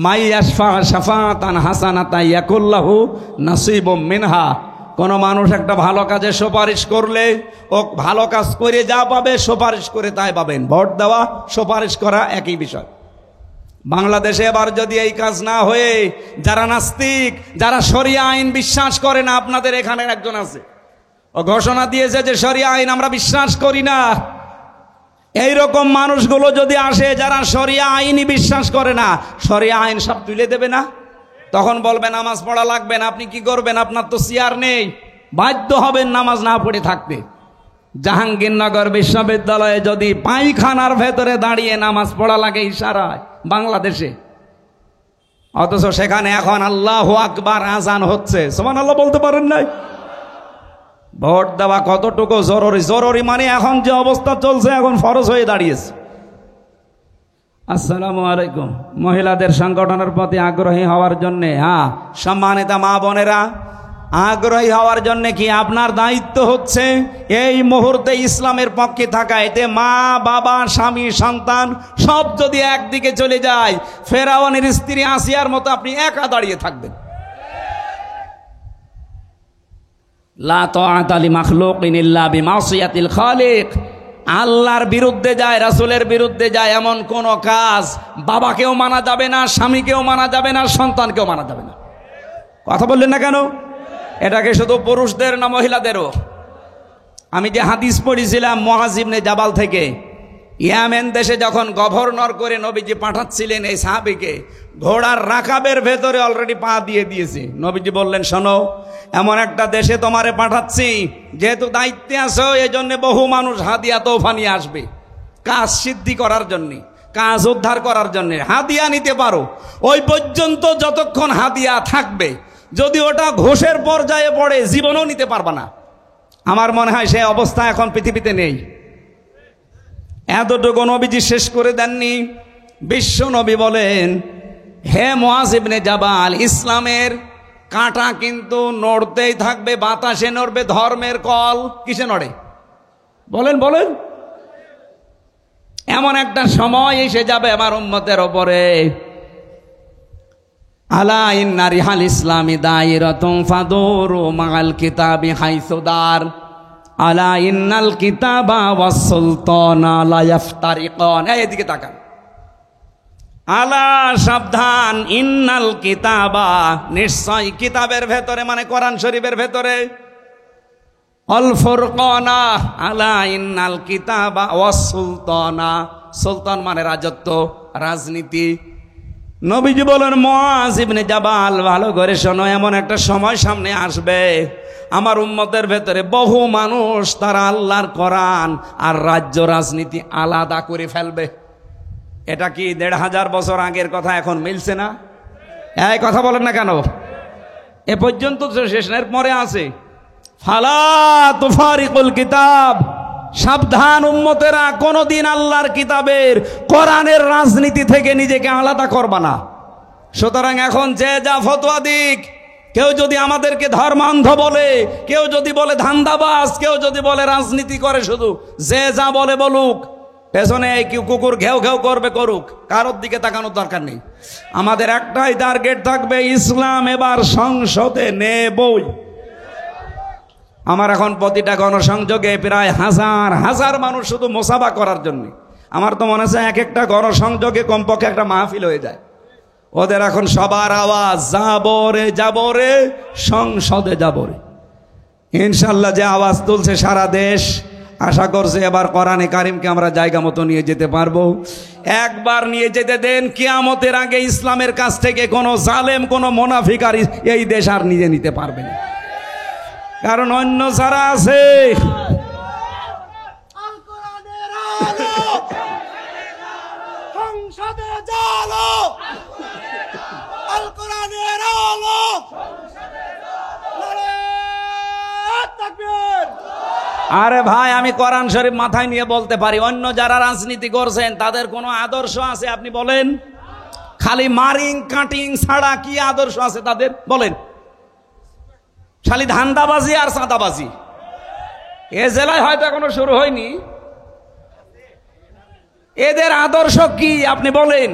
মাই ইয়াশফা শাফাতান হাসানাতান ইয়াকুল্লাহু নাসিবুম মিনহা, কোন মানুষ একটা ভালো কাজে সুপারিশ করলে ও ভালো কাজ করে যা পাবে সুপারিশ করে তাই পাবেন। ভোট দেওয়া সুপারিশ করা একই বিষয়। বাংলাদেশে এবার যদি এই কাজ না হয়ে যারা নাস্তিক, যারা শরিয়া আইন বিশ্বাস করে না, আপনাদের এখানে একজন আছে ও ঘোষণা দিয়েছে যে শরিয়া আইন আমরা বিশ্বাস করি না, এইরকম মানুষগুলো যদি আসে যারা শরিয়া আইনই বিশ্বাস করে না, শরিয়া আইন সব তুলে দেবে না, তখন বলবে নামাজ পড়া লাগবে না। আপনি কি করবেন? আপনার তো চেয়ার নেই, বাধ্য হবেন নামাজ না পড়ে থাকতে। জাহাঙ্গীরনগর বিশ্ববিদ্যালয়ে যদি পায়খানার ভেতরে দাঁড়িয়ে নামাজ পড়া লাগে ইশারায় বাংলাদেশে, অথচ সেখানে এখন আল্লাহু আকবার আজান হচ্ছে, সুবহানাল্লাহ বলতে পারেন নাই? ভোট দেওয়া কতটুকু জরুরি? জরুরি মানে এখন যে অবস্থা চলছে এখন ফরজ হয়ে দাঁড়িয়েছে। আসসালামু আলাইকুম। মহিলাদের সংগঠনের প্রতি আগ্রহী হওয়ার জন্যে, হ্যাঁ সম্মানিতা মা বোনেরা, আগ্রহী হওয়ার জন্য কি আপনার দায়িত্ব হচ্ছে এই মুহূর্তে ইসলামের পক্ষে থাকা। এতে মা বাবা স্বামী সন্তান সব যদি একদিকে চলে যায়, ফেরাউনের স্ত্রী আসিয়ার মতো আপনি একা দাঁড়িয়ে থাকবেন। লা তাআতা লিমাখলুকিন ইল্লা বিমাসিয়াতিল খালিক। আল্লাহর বিরুদ্ধে যায়, রাসূলের বিরুদ্ধে যায় এমন কোন কাজ বাবাকেও মানা যাবে না, স্বামীকেও মানা যাবে না, সন্তানকেও মানা যাবে না। কথা বললেন না কেন? এটাকে শুধু পুরুষদের না মহিলাদেরও? আমি যে হাদিস পড়েছিলাম মুআয ইবনে জাবাল থেকে, ইয়ামেন দেশে যখন গভর্নর করে নবীজি পাঠাচ্ছিলেন এই সাহাবীকে, ঘোড়ার রাকাবের ভেতরে অলরেডি পা দিয়ে দিয়েছে। নবীজি বললেন, শোনো, এমন একটা দেশে তোমারে পাঠাচ্ছি, যেহেতু দায়িত্বে আছো এই জন্য বহু মানুষ হাদিয়া তোফা নিয়ে আসবে কাজ সিদ্ধি করার জন্য, কাজ উদ্ধার করার জন্য। হাদিয়া নিতে পারো, ওই পর্যন্ত যতক্ষণ হাদিয়া থাকবে। যদি ওটা ঘোষের পর্যায়ে পড়ে জীবনও নিতে পারবা না। আমার মনে হয় সে অবস্থা এখন পৃথিবীতে নেই। এতটুকু নবীজি শেষ করে দেননি। বিশ্ব নবী বলেন, হে মুআয ইবনে জাবাল, ইসলামের কাঁটা কিন্তু নড়তেই থাকবে, বাতাসে নড়বে। ধর্মের কল কিসে নড়ে? বলেন বলেন। এমন একটা সময় এসে যাবে আমার উম্মতের ওপরে, আলা ইন্না রিহাল ইসলামি দায়রাতুন ফাদুরু মাআল কিতাবি হাইসুদার, আলা ইন্নাল কিতাবা ওয়াস সুলতানা লা ইফতারিকান। এদিকে তাকান। আলা, সাবধান, ইন্নাল কিতাবা, নিশ্চয় কিতাবের ভেতরে মানে কোরআন শরীফের ভেতরে, অল ফুরকানা, আলা ইন্নাল কিতাবা ওয়াস সুলতানা, সুলতান মানে রাজত্ব, রাজনীতি। নবীজি বলেন, মুআয ইবনে জাবাল ভালো করে শোনো, এমন একটা সময় সামনে আসবে আমার উম্মতের ভেতরে বহু মানুষ তারা আল্লাহর কোরআন আর রাজ্য রাজনীতি আলাদা করে ফেলবে। এটা কি ১৫০০ বছর আগের কথা এখন মিলছে না? এই কথা বলেন না কেন? এ পর্যন্ত তো শেষের পরে আছে, ফালা তুফারিকুল কিতাব, সাবধান উম্মতেরা, কোনদিন আল্লাহর কিতাবের কোরআনের রাজনীতি থেকে নিজেকে আলাদা করবা না। সুতরাং এখন যে যা ফতোয়া দিক, কেউ যদি আমাদেরকে ধর্মান্ধ বলে, কেউ যদি বলে ধান্দাবাজ, কেউ যদি বলে রাজনীতি করে, শুধু যে যা বলে বলুক, পেছনে কেউ কুকুর ঘেউ ঘেউ করবে করুক, কারোর দিকে তাকানোর দরকার নেই। আমাদের একটাই টার্গেট থাকবে, ইসলাম এবার সংসদে নেবই। আমার এখন প্রতিটা গণসংযোগে প্রায় হাজার হাজার মানুষ শুধু মোসাবা করার জন্য। আমার তো মনে হয় এক একটা গণসংযোগে কমপক্ষে একটা মাহফিল হয়ে যায়। ওদের এখন সবার আওয়াজ, যাবরে যাবরে, সংসদে যাবরে। ইনশাল্লাহ যে আওয়াজ তুলছে সারা দেশ, আশা করছে এবার কোরআনে কারিমকে আমরা জায়গা মতো নিয়ে যেতে পারবো। একবার নিয়ে যেতে দেন, কিয়ামতের আগে ইসলামের কাছ থেকে কোনো জালেম, কোনো মুনাফিক আর এই দেশ আর নিয়ে নিতে পারবে না। কারণ অন্য যারা আছে, আরে ভাই, আমি কোরআন শরীফ মাথায় নিয়ে বলতে পারি, অন্য যারা রাজনীতি করছেন তাদের কোনো আদর্শ আছে? আপনি বলেন। খালি মারিং কাটিং ছাড়া কি আদর্শ আছে তাদের? বলেন। খালি ধান্দাবাজি আর চাঁদাবাজি। এ জেলায় হয়তো এখনো শুরু হয়নি। এদের আদর্শ কি আপনি বলেন?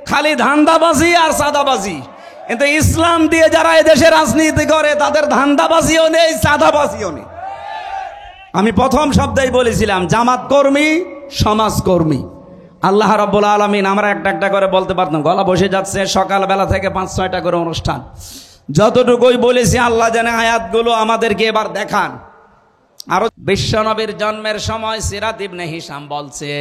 খালি ধান্দাবাজি আর চাঁদাবাজি। কিন্তু ইসলাম দিয়ে যারা এদেশে রাজনীতি করে তাদের ধান্দাবাজিও নেই, চাঁদাবাজিও নেই। আমি প্রথম শব্দেই বলেছিলাম, জামাত কর্মী, সমাজকর্মী। আল্লাহ রাব্বুল আলামিন, আমরা একটা একটা করে বলতে পারতাম, গলা বসে যাচ্ছে, সকালবেলা থেকে ৫-৬টা করে অনুষ্ঠান। যতটুকুই বলেছি আল্লাহ জানে আয়াতগুলো আমাদেরকে এবার দেখান। আরো বিশ্বনবীর জন্মের সময় সিরাত ইবনে হিশাম বলছে,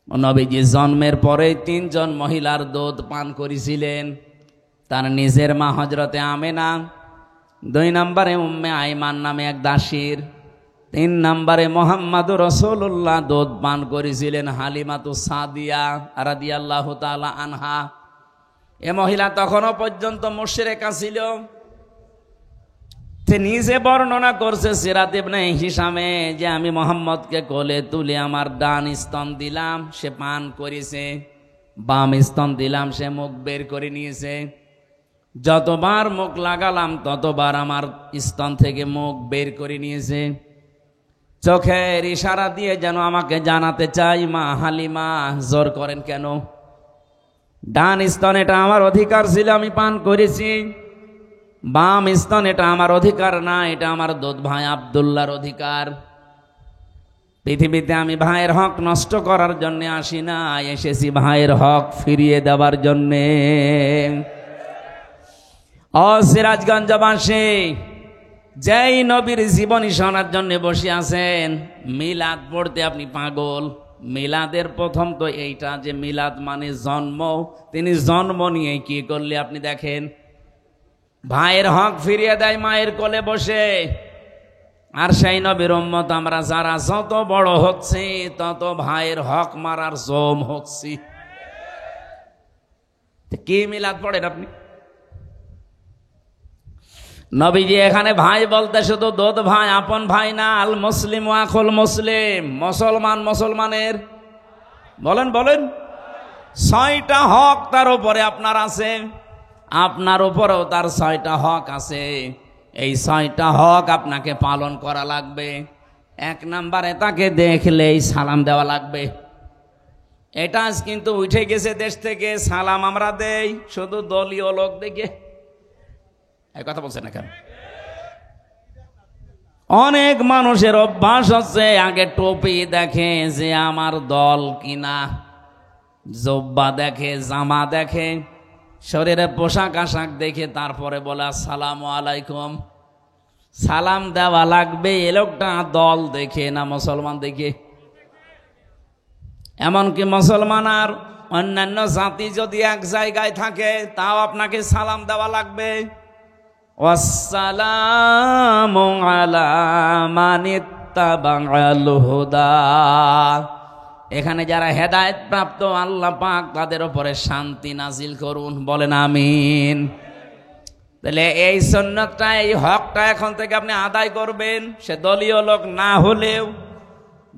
নবীজি জন্মের পরে ৩ জন মহিলার দুধ পান করেছিলেন। তার নিজের মা হযরতে আমেনা, ২ নম্বরে উম্মে আইমান নামে এক দাসীর, ৩ নম্বরে মুহাম্মদুর রাসূলুল্লাহ দুধ পান করেছিলেন হালিমাতুস সাদিয়া রাদিয়াল্লাহু তাআলা আনহা। এ মহিলা তখনও পর্যন্ত মুশরিকা ছিল। নিজে বর্ণনা করছে সিরাত ইবনে হিশামে যে আমি মোহাম্মদকে কোলে তুলে আমার ডান স্তন দিলাম, সে পান করেছে, বাম স্তন দিলাম, সে মুখ বের করে নিয়েছে। যতবার মুখ লাগালাম ততবার আমার স্তন থেকে মুখ বের করে নিয়েছে। চোখের ইশারা দিয়ে যেন আমাকে জানাতে চাই, মা হালিমা জোর করেন কেন? ডান স্তন এটা আমার অধিকার ছিল, আমি পান করেছি। বাম স্তন এটা আমার অধিকার না, এটা আমার দুধ ভাই আব্দুল্লাহর অধিকার। পৃথিবীতে আমি ভাইয়ের হক নষ্ট করার জন্য আসি না, এসেছি ভাইয়ের হক ফিরিয়ে দেওয়ার জন্যে। ও সিরাজগঞ্জবাসী, যেই নবীর জীবনী শোনার জন্য বসে আছেন, মিলাদ পড়তে আপনি পাগল। মিলাদের প্রথম তো এইটা যে মিলাদ মানে জন্ম। তিনি জন্ম নিয়ে কি করলে আপনি দেখেন, ভাইয়ের হক ফিরিয়ে দেয় মায়ের কোলে বসে। আর সেই নবীর উম্মত আমরা যারা যত বড় হচ্ছে তত ভাইয়ের হক মারার জম হচ্ছি। কি মিলাদ পড়েন আপনি? নবীজি এখানে ভাই বলতে শুধু দুধ ভাই, আপন ভাই না। আল মুসলিম আখুল মুসলিম, মুসলমান মুসলমানের, বলেন বলেন, 6টা হক তার উপরে আপনার আছে, আপনার উপরেও তার 6টা হক আছে। এই 6টা হক আপনাকে পালন করা লাগবে। 1 নম্বরে তাকে দেখলেই সালাম দেওয়া লাগবে। এটা আজ কিন্তু উঠে গেছে দেশ থেকে, সালাম আমরা দেই শুধু দলীয় লোক দেখে। এই কথা বলছেন না কেন? অনেক মানুষের অভ্যাস হচ্ছে আগে টুপি দেখে যে আমার দল কিনা, জব্বা দেখে, জামা দেখে, শরীরে পোশাক আশাক দেখে তারপরে বলে আসসালামু আলাইকুম। সালাম দেওয়া লাগবে এ লোকটা দল দেখে না মুসলমান দেখে। এমনকি মুসলমান আর অন্যান্য জাতি যদি এক জায়গায় থাকে তাও আপনাকে সালাম দেওয়া লাগবে। ওয়াসসালামু আলা মানিত্তাবা'আল হুদা। এখানে যারা হেদায়েত প্রাপ্ত আল্লাহ পাক তাদের উপরে শান্তি নাজিল করুন, বলেন আমিন। তাহলে এই সুন্নাতটা, এই হকটা এখন থেকে আপনি আদায় করবেন, সে দলীয় লোক না হলেও।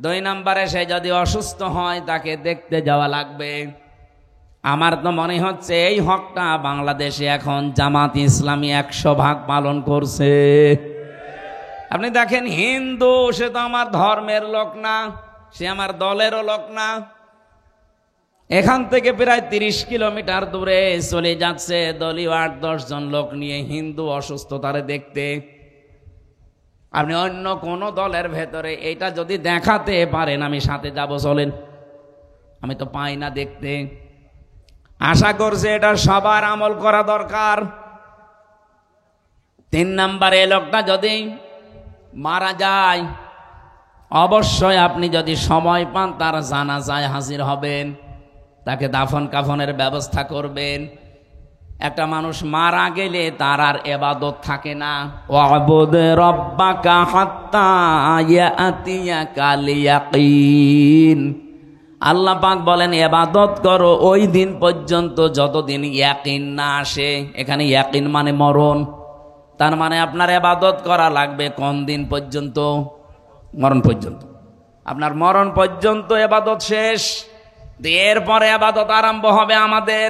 2 নম্বরে সে যদি অসুস্থ হয় তাকে দেখতে যাওয়া লাগবে। আমার তো মনে হচ্ছে এই হকটা বাংলাদেশে এখন জামাত ইসলামী 100% পালন করছে। আপনি দেখেন, হিন্দু সে তো আমার ধর্মের লোক না, সে আমার দলেরও লোক না। এখান থেকে প্রায় 30 কিলোমিটার দূরে চলে যাচ্ছে দলীয় 8-10 জন লোক নিয়ে হিন্দু অসুস্থতারে দেখতে। আপনি অন্য কোন দলের ভেতরে এটা যদি দেখাতে পারেন আমি সাথে যাব, চলেন। আমি তো পাই না দেখতে। আশা করছি এটা সবার আমল করা দরকার। 3 নম্বরে লোকটা যদি মারা যায়, অবশ্যই আপনি যদি সময় পান তার জানাজায় হাজির হবেন, তাকে দাফন কাফনের ব্যবস্থা করবেন। একটা মানুষ মারা গেলে তার আর ইবাদত থাকে না। ওয়াবুদ রাব্বাকা হাত্তা ইয়াতিয়াকাল ইয়াকিন। আল্লাহ পাক বলেন ইবাদত করো ওই দিন পর্যন্ত যতদিন ইয়াকিন না আসে। এখানে ইয়াকিন মানে মরণ। তার মানে আপনার ইবাদত করা লাগবে কোন দিন পর্যন্ত? মরণ পর্যন্ত। আপনার মরণ পর্যন্ত ইবাদত শেষ, এরপরে ইবাদত আরম্ভ হবে আমাদের।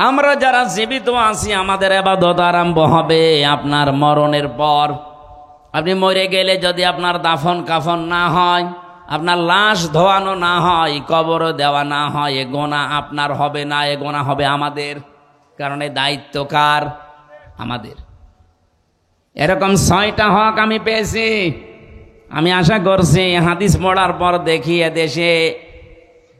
আমরা যারা জীবিত আছি আমাদের ইবাদত আরম্ভ হবে আপনার মরণের পর। আপনি মরে গেলে যদি আপনার দাফন কাফন না হয়, আপনার লাশ ধোয়ানো না হয়, কবর দেওয়া না হয়, এ গোনা আপনার হবে না, এ গোনা হবে আমাদের। কারণ এই দায়িত্ব কার? আমাদের। এরকম 6টা হক আমি পেয়েছি। আমি আশা করছি হাদিস পড়ার পর দেখি এদেশে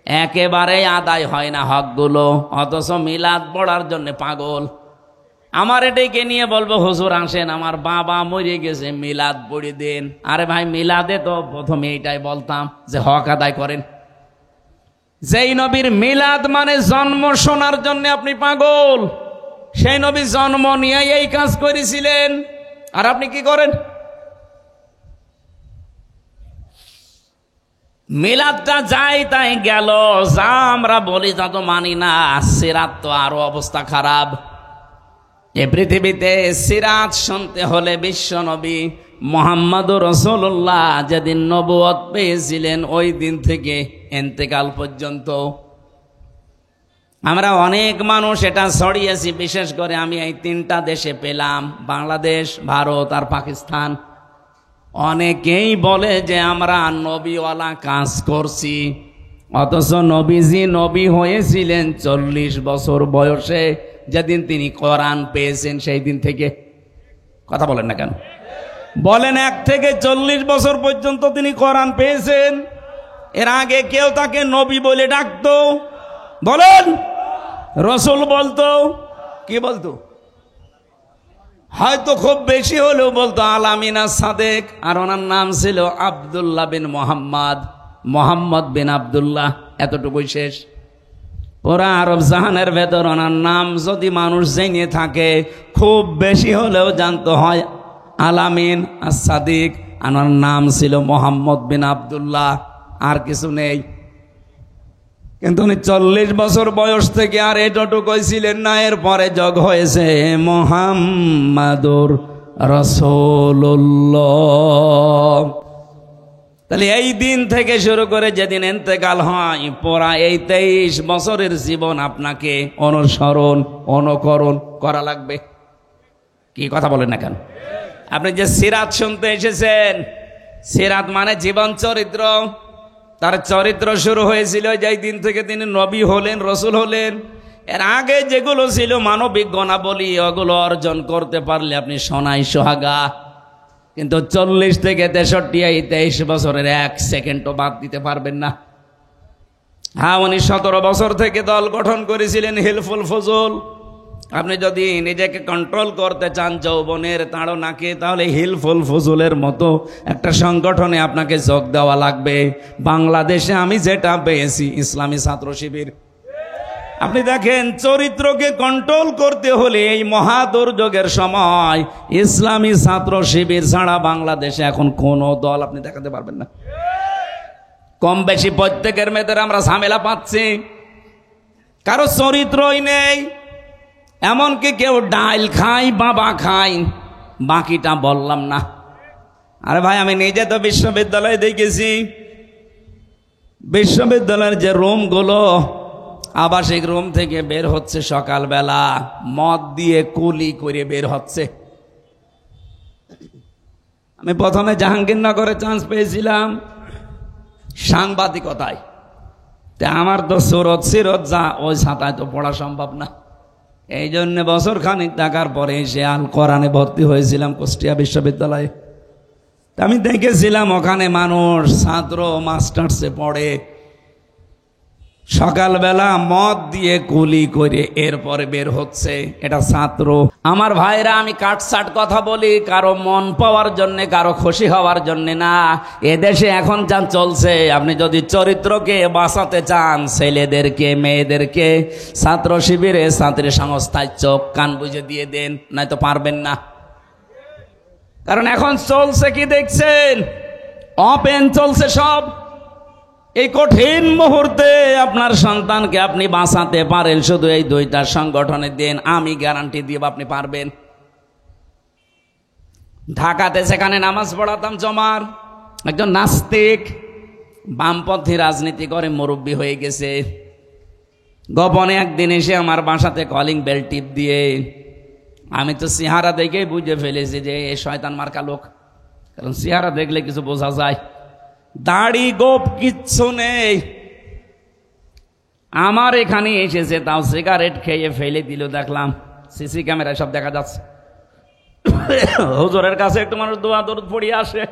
একেবারে আদায় হয় না হকগুলো, অথচ মিলাদ পড়ার জন্য পাগল। আমার এটাকে নিয়ে বলবো হুজুর আসেন আমার বাবা মরে গেছে মিলাদ পড়ে দেন। আরে ভাই, মিলাদে তো প্রথমে এইটাই বলতাম যে হক আদায় করেন। যেই নবীর মিলাদ মানে জন্ম শোনার জন্য আপনি পাগল, সেই নবী জন্ম নিয়ে এই কাজ করেছিলেন, আর আপনি কি করেন? মিলাদটা যাই তাই গেল, যা আমরা বলি তা তো মানি না। সিরাত তো আরো অবস্থা খারাপ। এ পৃথিবীতে সিরাত শুনতে হলে বিশ্ব নবী মুহাম্মদুর রাসূলুল্লাহ যেদিন নবুয়ত পেয়েছিলেন ওই দিন থেকে ইন্তেকাল পর্যন্ত আমরা অনেক মানুষ এটা ছড়িয়েছি। বিশেষ করে আমি এই তিনটা দেশে পেলাম, বাংলাদেশ, ভারত আর পাকিস্তান। অনেকেই বলে যে আমরা নবীওয়ালা কাজ করছি, অথচ নবীজি নবী হয়েছিলেন 40 বছর বয়সে, যেদিন তিনি কোরআন পেয়েছেন সেই দিন থেকে। কথা বলেন না কেন? বলেন 1 থেকে 40 বছর পর্যন্ত তিনি কোরআন পেয়েছেন। এর আগে কেউ তাকে নবী বলে ডাকতো? বলেন। রসুল বলতো? কি বলতো? হয়তো খুব বেশি হলেও বলতো আলামিনা সাদেক, আর ওনার নাম ছিল আব্দুল্লাহ বিন মোহাম্মদ, মোহাম্মদ বিন আব্দুল্লাহ, এতটুকুই শেষ। পুরা আরব জাহানের ভেতর ওনার নাম যদি মানুষ জেনে থাকে, খুব বেশি হলেও জানতো হয় আলামিন আর সাদিক, ওনার নাম ছিল মোহাম্মদ বিন আব্দুল্লাহ, আর কিছু নেই। কিন্তু উনি 40 বছর বয়স থেকে আর এতটুকুই ছিলেন না। এরপরে যোগ হয়েছে মুহাম্মাদুর রাসূলুল্লাহ। তাহলে এই দিন থেকে শুরু করে যেদিন ইন্তেকাল হয়, পুরা এই 23 বছরের জীবন আপনাকে অনুসরণ অনুকরণ করা লাগবে। কি কথা বলেন না কেন? আপনি যে সিরাত শুনতে এসেছেন, সিরাত মানে জীবন চরিত্র। তার চরিত্র শুরু হয়েছিল যেই দিন থেকে তিনি নবী হলেন, রসুল হলেন। এর আগে যেগুলো ছিল মানবিক গুণাবলী, ওগুলো অর্জন করতে পারলে আপনি সোনাই সোহাগা। কিন্তু 40 থেকে 63 এই 23 বছরের 1 সেকেন্ডও বাদ দিতে পারবেন না। হ্যাঁ, উনি 17 বছর থেকে দল গঠন করেছিলেন হিলফুল ফজল। আপনি যদি নিজেকে কন্ট্রোল করতে চান যৌবনের তাড়নাকে, তাহলে হিলফুল ফজলের মতো একটা সংগঠনে আপনাকে যোগ দেওয়া লাগবে। বাংলাদেশে আমি যেটা পেয়েছি, ইসলামী ছাত্র শিবির। আপনি দেখেন, চরিত্রকে কন্ট্রোল করতে হলে এই মহা দুর্যোগের সময় ইসলামী ছাত্র শিবির ছাড়া বাংলাদেশে এখন কোনো দল আপনি দেখাতে পারবেন না। কম বেশি প্রত্যেকের মেয়েদের আমরা ঝামেলা পাচ্ছি, কারো চরিত্রই নেই। এমনকি কেউ ডাইল খায়, বাবা খায়, বাকিটা বললাম না। আরে ভাই, আমি নিজে তো বিশ্ববিদ্যালয়ে দেখেছি, বিশ্ববিদ্যালয়ের যে রুমগুলো, আবাসিক রুম থেকে বের হচ্ছে সকালবেলা মদ দিয়ে কুলি করে বের হচ্ছে। আমি প্রথমে জাহাঙ্গীরনগরে চান্স পেয়েছিলাম সাংবাদিকতায়। তা আমার তো সুরত সিরত যা, ওই ছাতায় তো পড়া সম্ভব না। এই জন্য বছর খানিক থাকার পরে এসে আল কোরআনে ভর্তি হয়েছিলাম কুষ্টিয়া বিশ্ববিদ্যালয়ে। আমি দেখেছিলাম ওখানে মানুষ ছাত্র মাস্টার্সে পড়ে, সকালবেলা মদ দিয়ে কুলি করে এরপরে বের হচ্ছে। এটা ছাত্র। আমার ভাইরা, আমি কাটসাট কথা বলি কারো মন পাওয়ার জন্য, কারো খুশি হওয়ার জন্য না। এদেশে এখন যা চলছে, আপনি যদি চরিত্রকে বাঁচাতে চান, ছেলেদেরকে মেয়েদেরকে ছাত্র শিবিরে ছাত্রী সংস্থায় চোখ কান বুঝে দিয়ে দেন, নয়তো পারবেন না। কারণ এখন চলছে কি দেখছেন, ওপেন চলছে সব। এই কঠিন মুহূর্তে আপনার সন্তানকে আপনি বাঁচাতে পারেন শুধু এই 2টা সংগঠনে দেন, আমি গ্যারান্টি দিব আপনি পারবেন। ঢাকাতে সেখানে নামাজ পড়াতাম জমার, একজন নাস্তিক বামপন্থী রাজনীতি করে মুরব্বী হয়ে গেছে। গোপনে একদিন এসে আমার বাসাতে কলিং বেল টিপ দিয়ে, আমি তো চেহারা দেখে বুঝে ফেলেছি যে এ শয়তান মার্কা লোক, কারণ চেহারা দেখলে কিছু বোঝা যায়। দাড়ি গোপ কিচ্ছু নেই। আমার এখানে এসেছে, তাও সিগারেট খেয়ে ফেলে দিল। দেখলাম সিসি ক্যামেরায় সব দেখা যাচ্ছে। হুজুরের কাছে একটু মানুষ দোয়া দরুদ পড়িয়ে আসে,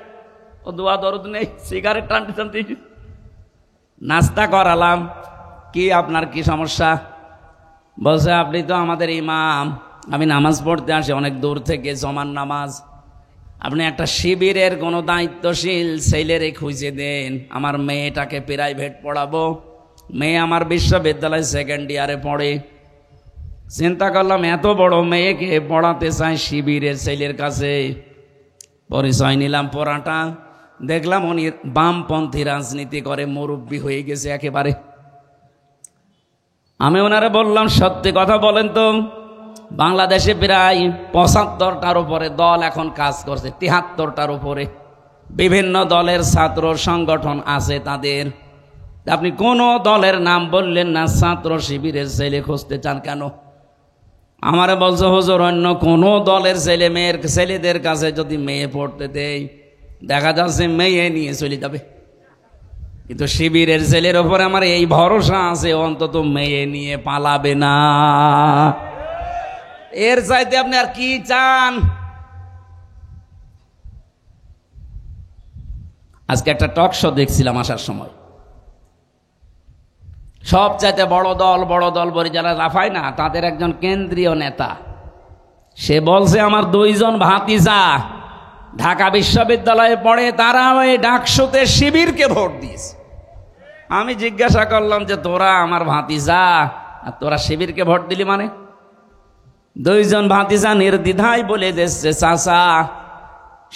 ও দোয়া দরুদ নেই, সিগারেট টানতে টানতে। নাস্তা করালাম, কি আপনার কি সমস্যা? বলছে আপনি তো আমাদের ইমাম, আমি নামাজ পড়তে আসি অনেক দূর থেকে, জমান নামাজ। আপনি একটা শিবিরের কোনো দায়িত্বশীল ছেলেরে খুঁজে দেন, আমার মেয়েটাকে প্রাইভেট পড়াবো। মেয়ে আমার বিশ্ববিদ্যালয় 2nd ইয়ারে পড়ে। চিন্তা করলাম এত বড় মেয়েকে পড়াতে চাই শিবিরের ছেলের কাছে। পরিচয় নিলাম পড়াটা। দেখলাম উনি বামপন্থী রাজনীতি করে, মুরব্বী হয়ে গেছে একেবারে। আমি ওনারা বললাম, সত্যি কথা বলেন তো, বাংলাদেশে প্রায় ৭৫টার উপরে দল এখন কাজ করছে, ৭৩টার উপরে বিভিন্ন দলের ছাত্র সংগঠন আছে তাদের। আপনি কোন দলের নাম বললেন না, ছাত্র শিবিরের ছেলে খুঁজতে চান কেন? আমারে বলছে, হুজুর অন্য কোন দলের ছেলেদের কাছে যদি মেয়ে পড়তে দেয়, দেখা যাচ্ছে মেয়ে নিয়ে চলে যাবে, কিন্তু শিবিরের ছেলের ওপরে আমার এই ভরসা আছে, অন্তত মেয়ে নিয়ে পালাবে না। এর চাইতে আপনি আর কি চান? আজকে একটা টক শো দেখছিলাম আসার সময়, সবচাইতে বড় দল বলে যারা লাফায় না, তাদের একজন কেন্দ্রীয় নেতা, সে বলছে আমার 2 জন ভাতিজা ঢাকা বিশ্ববিদ্যালয়ে পড়ে, তারা ওই ডাকসুতে শিবিরকে ভোট দিয়েছে। আমি জিজ্ঞাসা করলাম যে তোরা আমার ভাতিজা আর তোরা শিবিরকে ভোট দিলি মানে? 2 জন ভাতিজা নির্দ্বিধায় বলে দিচ্ছে, চাচা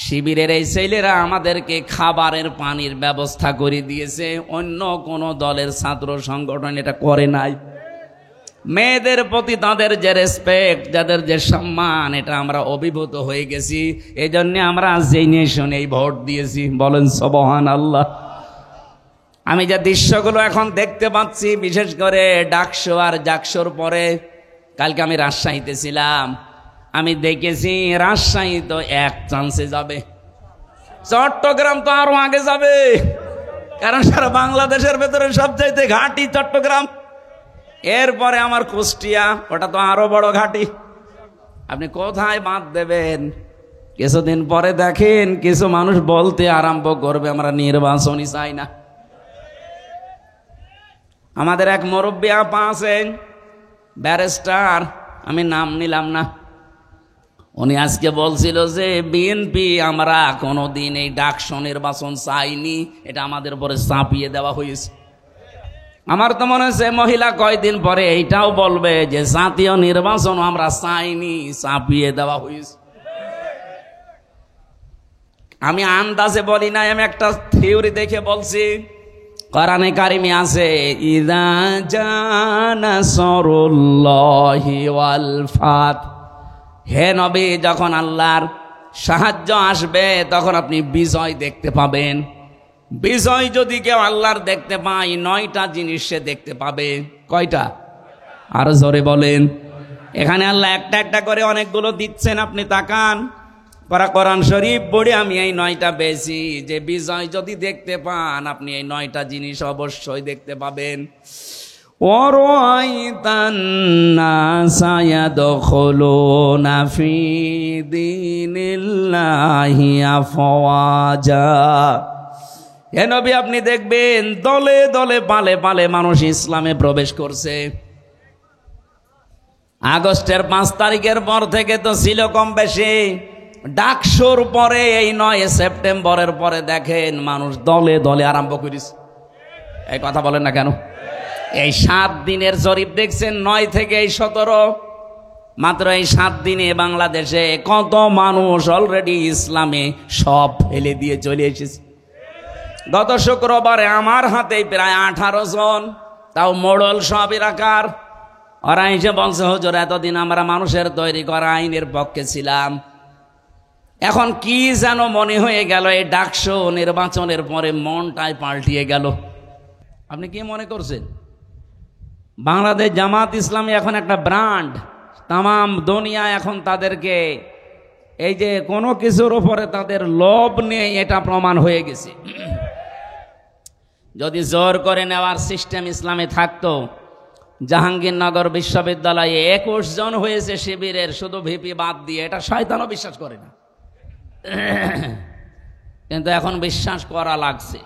শিবিরের এই ছেলেরা আমাদেরকে খাবারের পানির ব্যবস্থা করে দিয়েছে, অন্য কোন দলের ছাত্র সংগঠন এটা করে নাই। মেয়েদের প্রতি তাদের যে রেসপেক্ট, যাদের যে সম্মান, এটা আমরা অভিভূত হয়ে গেছি, এই জন্য আমরা জেনে শুনেই ভোট দিয়েছি। বলেন সুবহানাল্লাহ। আমি যে দৃশ্যগুলো এখন দেখতে পাচ্ছি, বিশেষ করে ডাকসু আর জাকসুর পরে, কালকে আমি রাজশাহীতে ছিলাম, আমি দেখেছি রাজশাহী তো এক চান্সে যাবে, চট্টগ্রাম তো আরো আগে যাবে, কারণ সারা বাংলাদেশের ভেতরে সবচাইতে ঘাঁটি চট্টগ্রাম। এরপরে আমার কুষ্টিয়া, ওটা তো আরো বড় ঘাঁটি। আপনি কোথায় বাঁধ দেবেন? কিছুদিন পরে দেখেন কিছু মানুষ বলতে আরম্ভ করবে আমরা নির্বাচনই চাই না। আমাদের এক মুরব্বী আপা আছেন, ব্যারিস্টার, আমি নাম নিলাম না, উনি আজকে বলছিল যে বিএনপি আমরা কোনোদিন এই ডাকসু নির্বাচন চাইনি, এটা আমাদের উপরে চাপিয়ে দেওয়া হয়েছে। আমার তো মনে হচ্ছে মহিলা কয়দিন পরে এইটাও বলবে যে জাতীয় নির্বাচন আমরা চাইনি, চাপিয়ে দেওয়া হয়েছে। আমি আন্দাজে বলি নাই, আমি একটা থিওরি দেখে বলছি। কোরআনে কারিমে আছে, ইযা জাআ নাসরুল্লাহি ওয়াল ফাত, হে নবী যখন আল্লাহর সাহায্য আসবে তখন আপনি বিজয় দেখতে পাবেন। বিজয় যদি কেউ আল্লাহর দেখতে পায়, 9টা জিনিস সে দেখতে পাবে। কয়টা? আরো জোরে বলেন। এখানে আল্লাহ একটা একটা করে অনেকগুলো দিচ্ছেন, আপনি তাকান। কোরআন শরীফ পড়ে আমি এই 9টা পেয়েছি, যে বিজয় যদি দেখতে পান আপনি এই 9টা জিনিস অবশ্যই দেখতে পাবেন। ওয়ারাইতান নাসা ইয়াদখুলুনা ফি দীনিল্লাহি আফওয়াজা, হে নবী আপনি দেখবেন দলে দলে পালে পালে মানুষ ইসলামে প্রবেশ করছে। আগস্টের 5 তারিখের পর থেকে তো ছিল কম বেশি, ডাকসুর পরে এই 9 সেপ্টেম্বরের পরে দেখেন মানুষ দলে দলে আরম্ভ করেছে। এই কথা বলেন না কেন? এই 7 দিনের জরিপ দেখছেন, 9 থেকে এই 17, মাত্র এই 7 দিনে বাংলাদেশে কত মানুষ অলরেডি ইসলামে সব ফেলে দিয়ে চলে এসেছে। গত শুক্রবারে আমার হাতে প্রায় 18 জন, তাও মোড়ল সব এলাকার। ওরা এসে বলছে, হুজুর এতদিন আমরা মানুষের তৈরি করা আইনের পক্ষে ছিলাম, এখন কি যেন মনে হয়ে গেল এই ডাকসু নির্বাচনের পরে মনটাই পাল্টিয়ে গেল। আপনি কি মনে করছেন? বাংলাদেশ জামাত ইসলামী এখন একটা ব্র্যান্ড, তামাম দুনিয়া এখন তাদেরকে এই যে কোনো কিছুর উপরে তাদের লোভ নেই, এটা প্রমাণ হয়ে গেছে। যদি জোর করে নেওয়ার সিস্টেম ইসলামে থাকতো, জাহাঙ্গীরনগর বিশ্ববিদ্যালয়ে 21 জন হয়েছে শিবিরের, শুধু ভিপি বাদ দিয়ে। এটা শয়তানও বিশ্বাস করে না, কিন্তু এখন বিশ্বাস করা লাগছে।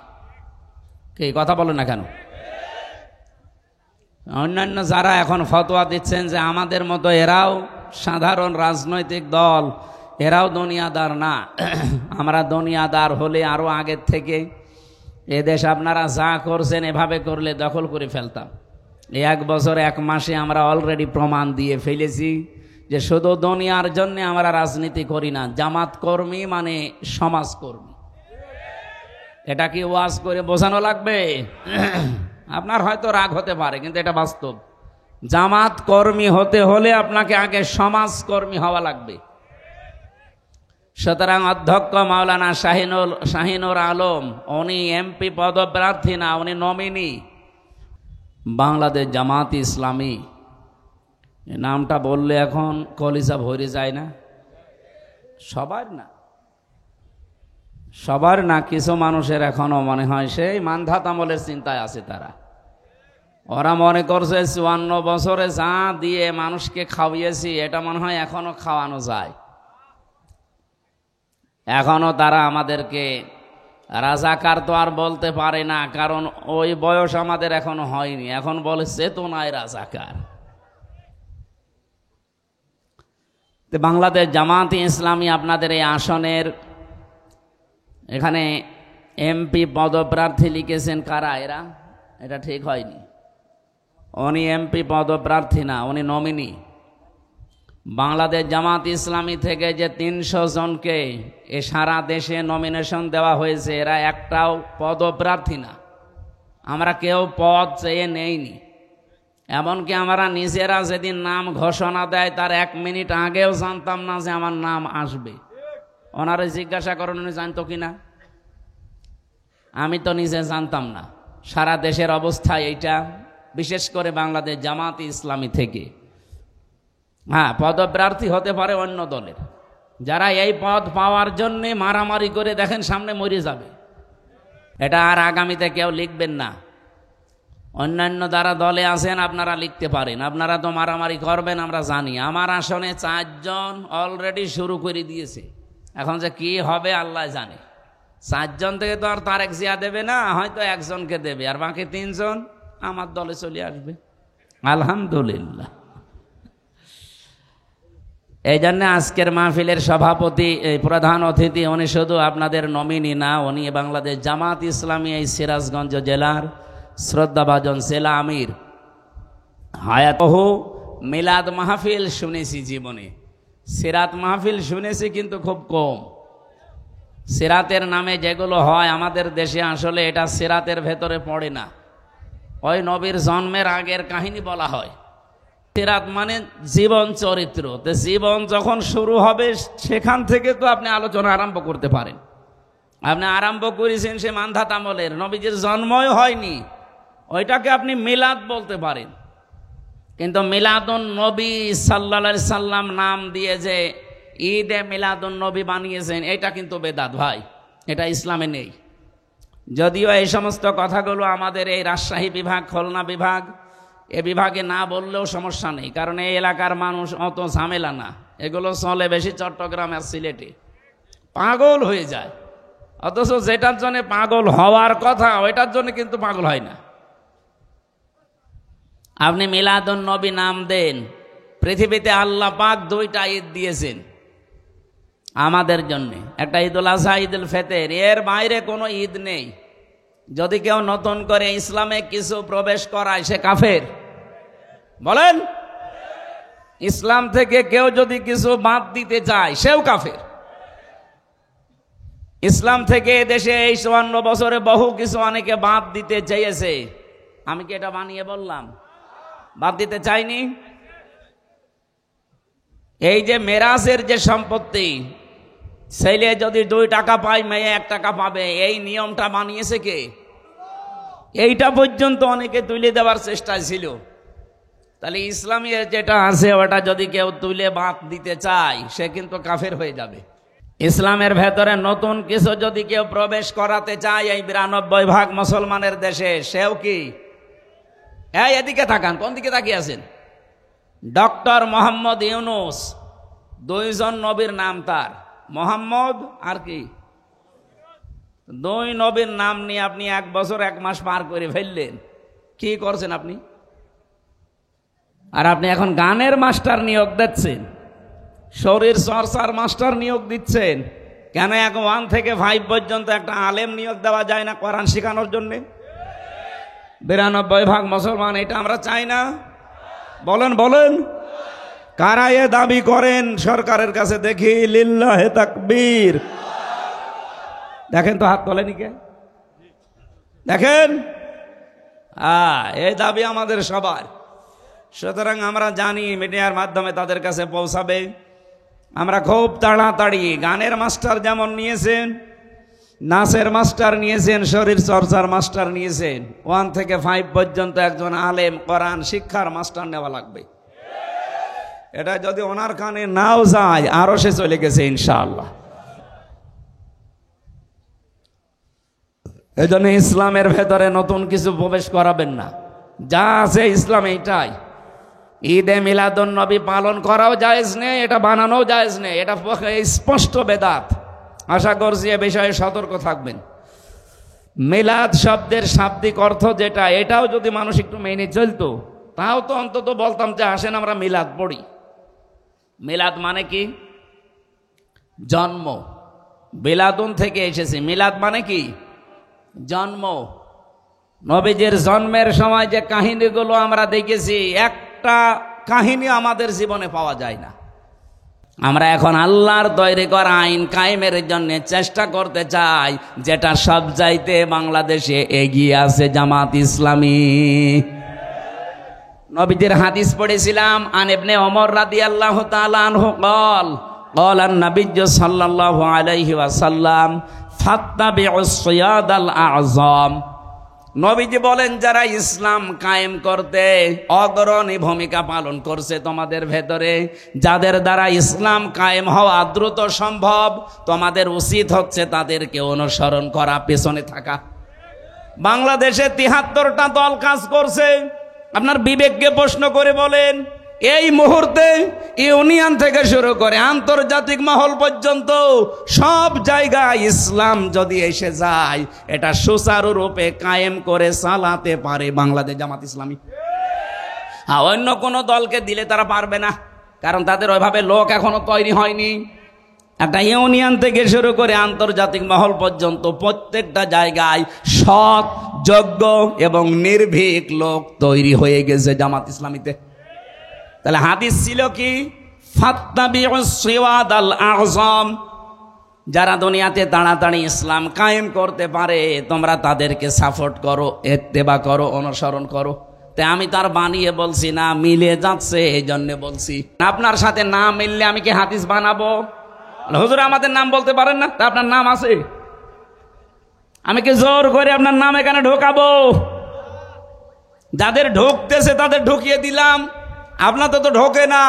কি কথা বলে না কেন? অন্যান্য যারা এখন ফতোয়া দিচ্ছেন যে আমাদের মতো এরাও সাধারণ রাজনৈতিক দল, এরাও দুনিয়াদার না, আমরা দুনিয়াদার হলে আরো আগের থেকে এদেশ আপনারা যা করছেন এভাবে করলে দখল করে ফেলতাম। এই 1 বছর 1 মাসে আমরা অলরেডি প্রমাণ দিয়ে ফেলেছি যে শুধু দুনিয়ার জন্য আমরা রাজনীতি করি না, জামাত কর্মী মানে সমাজকর্মী। এটা কি ওয়াজ করে বোঝানো লাগবে? আপনার হয়তো রাগ হতে পারে, কিন্তু এটা বাস্তব। জামাত কর্মী হতে হলে আপনাকে আগে সমাজকর্মী হওয়া লাগবে। সুতরাং অধ্যক্ষ মাওলানা শাহিনুর আলম উনি এমপি পদপ্রার্থী না, উনি নমিনি। বাংলাদেশ জামাত ইসলামী নামটা বললে এখন কলিজা ভরে যায় না? সবার না, কিছু মানুষের এখনো মনে হয় সেই মানধাত আমলের চিন্তায় আছে। ওরা মনে করছে 54 বছরে যা দিয়ে মানুষকে খাওয়িয়েছি এটা মনে হয় এখনো খাওয়ানো যায়। এখনো তারা আমাদেরকে রাজাকার তো আর বলতে পারে না, কারণ ওই বয়স আমাদের এখনো হয়নি। এখন বলে চেতনায় রাজাকার। বাংলাদেশ জামাত ইসলামী আপনাদের এই আসনের এখানে এমপি পদপ্রার্থী লিখেছেন কারা? এটা ঠিক হয়নি। উনি এমপি পদপ্রার্থী না, উনি নমিনি। বাংলাদেশ জামাত ইসলামী থেকে যে 300 জনকে এ সারা দেশে নমিনেশন দেওয়া হয়েছে, এরা একটাও পদপ্রার্থী না। আমরা কেউ পদ চেয়ে নেইনি। এমনকি আমরা নিজেরা যেদিন নাম ঘোষণা দেয় তার 1 মিনিট আগেও জানতাম না যে আমার নাম আসবে। ওনারা জিজ্ঞাসা করেন উনি জানতো কিনা? আমি তো নিজে জানতাম না। সারা দেশের অবস্থা এইটা, বিশেষ করে বাংলাদেশ জামাত ইসলামী থেকে। হ্যাঁ, পদপ্রার্থী হতে পারে অন্য দলের, যারা এই পদ পাওয়ার জন্যে মারামারি করে দেখেন সামনে মরে যাবে। এটা আর আগামীতে কেউ লিখবেন না। অন্যান্য যারা দলে আছেন আপনারা লিখতে পারেন, আপনারা তো মারামারি করবেন আমরা জানি। আমার আসনে 4 জন অলরেডি শুরু করে দিয়েছে। এখন যে কি হবে আল্লাহ জানে। 4 জন থেকে তো আর তারেক জিয়া দেবে না, হয়তো 1 জনকে দেবে, আর বাকি 3 জন আমার দলে চলে আসবে। আলহামদুলিল্লাহ। এই জন্য আজকের মাহফিলের সভাপতি, প্রধান অতিথি উনি শুধু আপনাদের নমিনি না, উনি বাংলাদেশ জামাত ইসলামী এই সিরাজগঞ্জ জেলার শ্রদ্ধাভাজন জেলা আমির। হায়াতহু মিলাদ মাহফিল শুনেছি জীবনে, সিরাত মাহফিল শুনেছি কিন্তু খুব কম। সিরাতের নামে যেগুলো হয় আমাদের দেশে, আসলে এটা সিরাতের ভেতরে পড়ে না। ওই নবীর জন্মের আগের কাহিনী বলা হয়। সিরাত মানে জীবন চরিত্র। তো জীবন যখন শুরু হবে সেখান থেকে তো আপনি আলোচনা আরম্ভ করতে পারেন। আপনি আরম্ভ করেছেন সে মানধাত আমলের, নবীজির জন্মই হয়নি, ওইটাকে আপনি মিলাদ বলতে পারেন। কিন্তু মিলাদুন নবী সাল্লাল্লাহু আলাইহি সাল্লাম নাম দিয়ে যে ঈদে মিলাদুন নবী বানিয়েছেন, এটা কিন্তু বেদাত ভাই, এটা ইসলামে নেই। যদিও এই সমস্ত কথাগুলো আমাদের এই রাজশাহী বিভাগ, খুলনা বিভাগ, এ বিভাগে না বললেও সমস্যা নেই, কারণ এই এলাকার মানুষ অত ঝামেলা না। এগুলো চলে বেশি চট্টগ্রাম আর সিলেটে, পাগল হয়ে যায়। অথচ যেটার জন্য পাগল হওয়ার কথা ওইটার জন্য কিন্তু পাগল হয় না। আপনি মিলাদুন নবী নাম দেন। পৃথিবীতে আল্লাহ পাক 2টা ঈদ দিয়েছেন আমাদের জন্য, একটা ঈদুল আজহা, ঈদুল ফিতর। এর বাইরে কোনো ঈদ নেই। যদি কেউ নতুন করে ইসলামে কিছু প্রবেশ করায় সে কাফের। বলেন, ইসলাম থেকে কেউ যদি কিছু বাদ দিতে চায় সেও কাফের। ইসলাম থেকে দেশে এই 54 বছরে বহু কিছু অনেকে বাদ দিতে চেয়েছে। আমি কি এটা বানিয়ে বললাম? বাদ দিতে চাইনি। এই যে মেরাজের যে সম্পত্তি, ছেলে যদি 2 টাকা পায়, মেয়ে 1 টাকা পাবে, এই নিয়মটা বানিয়েছে কে? এইটা পর্যন্ত অনেকে তুলে দেওয়ার চেষ্টা ছিল। তাহলে ইসলামের যেটা আছে ওটা যদি কেউ তুলে বাদ দিতে চায় সে কিন্তু কাফের হয়ে যাবে। ইসলামের ভেতরে নতুন কিছু যদি কেউ প্রবেশ করাতে চায় এই 92% মুসলমানের দেশে, সেও কি? এদিকে তাকান, কোন দিকে তাকিয়ে আছেন? ডক্টর মোহাম্মদ ইউনূস, 2 জন নবীর নাম তার, মোহাম্মদ আর কি? 2 নবীর নাম নিয়ে আপনি 1 বছর 1 মাস পার করে ফেললেন। কি করছেন আপনি? আর আপনি এখন গানের মাস্টার নিয়োগ দিচ্ছেন, শরীর চর্চার মাস্টার নিয়োগ দিচ্ছেন। কেন 1 থেকে 5 পর্যন্ত একটা আলেম নিয়োগ দেওয়া যায় না কোরআন শেখানোর জন্যে? 92% মুসলমান এটা আমরা চাই না। বলেন বলেন, কারা এ দাবি করেন সরকারের কাছে দেখি? লিল্লাহে তাকবীর। দেখেন তো হাত তোলেনি কে? দেখেন, এই দাবি আমাদের সবার। সুতরাং আমরা জানি মিডিয়ার মাধ্যমে তাদের কাছে পৌঁছাবে। আমরা খুব তাড়াতাড়ি গানের মাস্টার যেমন নিয়েছেন, নাচের মাস্টার নিয়েছেন, শরীর চর্চার মাস্টার নিয়েছেন, 1 থেকে 5 পর্যন্ত একজন আলেম কোরআন শিক্ষার মাস্টার নেওয়া লাগবে। এটা যদি ওনার কানে নাও যায়, আরো সে চলে গেছে ইনশাআল্লাহ। এই জন্য ইসলামের ভেতরে নতুন কিছু প্রবেশ করাবেন না, যা আছে ইসলাম এইটাই। ঈদে মিলাদুন নবী পালন করাও জায়েজ নেই, এটা বানানো জায়েজ নেই, এটা স্পষ্ট বেদাত। আশা করছি এ বিষয়ে সতর্ক থাকবেন। মিলাদ শব্দের শাব্দিক অর্থ যেটা, এটাও যদি মানুষ একটু মেনে চলতো, তাও তো অন্তত বলতাম যে আসেন আমরা মিলাদ পড়ি। মিলাদ মানে কি? জন্ম। বিলাদুন থেকে এসেছে। মিলাদ মানে কি? জন্ম। নবীজির জন্মের সময় যে কাহিনীগুলো আমরা দেখেছি, একটা কাহিনী আমাদের জীবনে পাওয়া যায় না। আমরা এখন আল্লাহর তৈরি করা আইন কায়েমের জন্য চেষ্টা করতে চাই, যেটা সব চাইতে বাংলাদেশে এগিয়ে আছে জামাত ইসলামী। নবীজির হাদিস পড়েছিলাম, আন ইবনে ওমর রাদিয়াল্লাহু তাআলা আনহু قال قال النبي صلى الله عليه وسلم ফাত্তাবিউস সিয়াদাল আযম। নবীজি বলেন, যারা ইসলাম কায়েম করতে অগ্রণী ভূমিকা পালন করছে তোমাদের ভেতরে, যাদের দ্বারা ইসলাম কায়েম হওয়া দ্রুত সম্ভব, তোমাদের উচিত হচ্ছে তাদেরকে অনুসরণ করা, পেছনে থাকা। বাংলাদেশে ৭৩টা দল কাজ করছে। আপনার বিবেককে প্রশ্ন করে বলেন, এই মুহূর্তে ইউনিয়ন থেকে শুরু করে আন্তর্জাতিক মহল পর্যন্ত সব জায়গায় ইসলাম যদি এসে যায়, এটা সুচারুরূপে কায়েম করে চালাতে পারে বাংলাদেশ জামাত ইসলামী। অন্য কোনো দলকে দিলে তারা পারবে না, কারণ তাদের ওইভাবে লোক এখনো তৈরি হয়নি। একটা ইউনিয়ন থেকে শুরু করে আন্তর্জাতিক মহল পর্যন্ত প্রত্যেকটা জায়গায় সৎ, যোগ্য এবং নির্ভীক লোক তৈরি হয়ে গেছে জামাত ইসলামীতে। তাহলে হাদিস ছিল কি? ফাত্তাবিউস সিয়াদাল আযম। যারা দুনিয়াতে তাড়াতাড়ি ইসলাম কায়েম করতে পারে, তোমরা তাদেরকে সাপোর্ট করো, ইত্তেবা করো, অনুসরণ করো। তাই আমি তার বানিয়ে বলছি না, মিলে যাচ্ছে এই জন্য বলছি। আপনার সাথে না মিললে আমি কি হাদিস বানাবো? হুজুর আমাদের নাম বলতে পারেন না, তা আপনার নাম আছে, আমি কি জোর করে আপনার নাম এখানে ঢোকাবো? যাদের ঢুকতেছে তাদের ঢুকিয়ে দিলাম, আপনার তো ঢোকে না।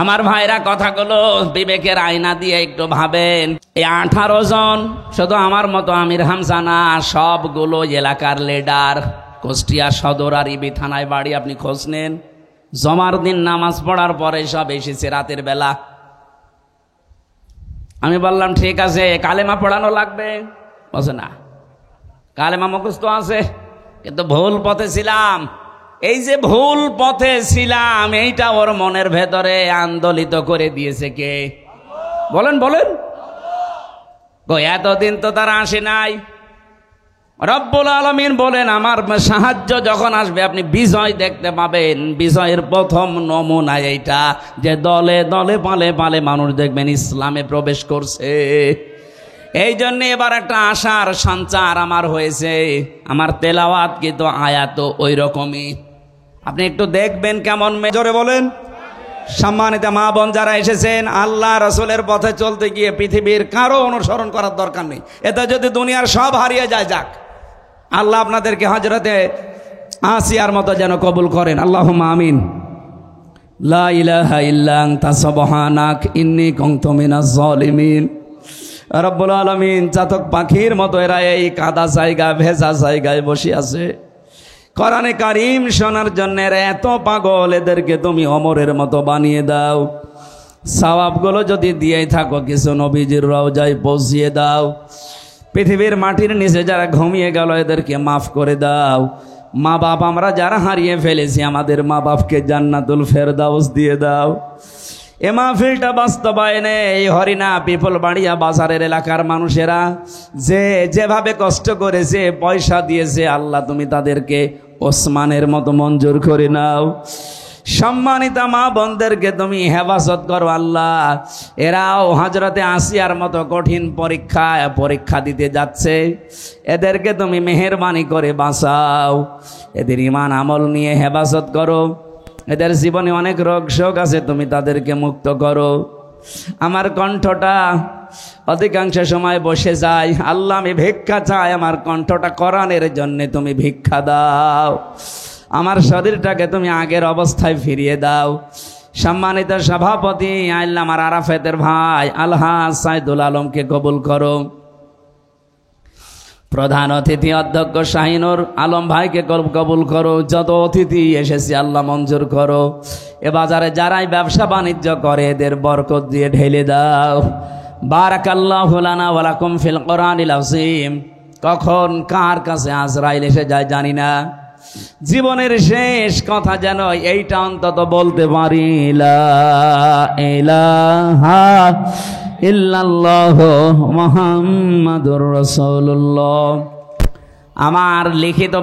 আমার ভাইরা কথাগুলো বিবেকের আয়না দিয়ে একটু ভাবেন। এই 18 জন শুধু আমার মতো আমির হামজা না, সবগুলো এলাকার লিডার। কুষ্টিয়া সদর আর ইবি থানায় বাড়ি, আপনি খোঁজ নেন। জমার দিন নামাজ পড়ার পরে সব এসেছে রাতের বেলা। আমি বললাম ঠিক আছে, কালেমা পড়ানো লাগবে। বলছে না, কালেমা মুখস্থ আছে, কিন্তু ভুল পথে ছিলাম। এই যে ভুল পথে ছিলাম, এইটা ওর মনের ভেতরে আন্দোলিত করে দিয়েছে কে? বলেন বলেন। এতদিন তো তারা আসে নাই। রব্বুল আলামিন বলেন, আমার সাহায্য যখন আসবে আপনি বিজয় দেখতে পাবেন। বিজয়ের প্রথম নমুনা এইটা যে দলে দলে পালে পালে মানুষ দেখবেন ইসলামে প্রবেশ করছে। এই জন্য এবার একটা আশার সঞ্চার আমার হয়েছে। আমার তেলাওয়াত কিন্তু আয়াত ওই রকমই, আপনি একটু দেখবেন কেমন মেজরে বলেন। সম্মানিত মা বোন যারা এসেছেন, আল্লাহ রাসূলের পথে চলতে গিয়ে পৃথিবীর কারো অনুসরণ করার দরকার নেই। এতে যদি দুনিয়ার সব হারিয়ে যায়, যাক, আল্লাহ আপনাদেরকে হযরতে আসিয়ার মতো যেন কবুল করেন। আল্লাহুম্মা আমিন। লা ইলাহা ইল্লা আনতা সুবহানাক ইন্নী কুনতু মিনাজ জালিমিন। রব্বুল আলামিন, চাতক পাখির মতো এরা এই কাদা জায়গা, ভেজা জায়গায় বসে আছে। কোরআনে কারীম শোনার জন্য এত পাগল, এদেরকে তুমি ওমরের মতো বানিয়ে দাও। সওয়াবগুলো যদি দিয়েই থাকো, কিছু নবীজির রওজায় পৌঁছিয়ে দাও। পৃথিবীর মাটির নিচে যারা ঘুমিয়ে গেল, এদেরকে মাফ করে দাও। মা বাপ আমরা যারা হারিয়ে ফেলেছি, আমাদের মা বাপকে জান্নাতুল ফেরদাউস দিয়ে দাও। এ মাহফিলটা বাস্তবায়নে এই হরিণা পিপল বাড়িয়া বাজারের এলাকার মানুষেরা যে যেভাবে কষ্ট করেছে, পয়সা দিয়েছে, আল্লাহ তুমি তাদেরকে ওসমানের মতো মঞ্জুর করে নাও। সম্মানিতা মা বোনদেরকে তুমি হেফাজত করো আল্লাহ। এরাও হযরতে আসিয়ার মতো কঠিন পরীক্ষা দিতে যাচ্ছে, এদেরকে তুমি মেহেরবানি করে বাঁচাও। এদের ঈমান আমল নিয়ে হেফাজত করো। এদের জীবনে অনেক রোগ শোক আছে, তুমি তাদেরকে মুক্ত করো। আমার কণ্ঠটা অধিকাংশ সময় বসে যায়, আল্লাহ আমি ভিক্ষা চাই, আমার কণ্ঠটা কোরআনের জন্য তুমি ভিক্ষা দাও। আমার শরীরটাকে তুমি আগের অবস্থায় ফিরিয়ে দাও। সম্মানিত সভাপতি আল্লাহ আমার আরাফাতের ভাই আলহাজ সাইদুল আলমকে কবুল করো। প্রধান অতিথি অধ্যক্ষ শাহিনুর আলম ভাইকে কবুল করো। যত অতিথি এসেছে আল্লাহ মঞ্জুর করো। এ বাজারে যারাই ব্যবসা বাণিজ্য করে এদের বরকত দিয়ে ঢেলে দাও। বারাকাল্লাহু লানা ওয়া লাকুম ফিল কোরআনিল আযীম। কখন কার কাছে আজরাইল এসে যায় জানি না। জীবনের শেষ কথা যেন এইটা অন্তত বলতে পারি, লা ইলাহা ইল্লাল্লাহু মুহাম্মাদুর রাসূলুল্লাহ। আমার লিখিত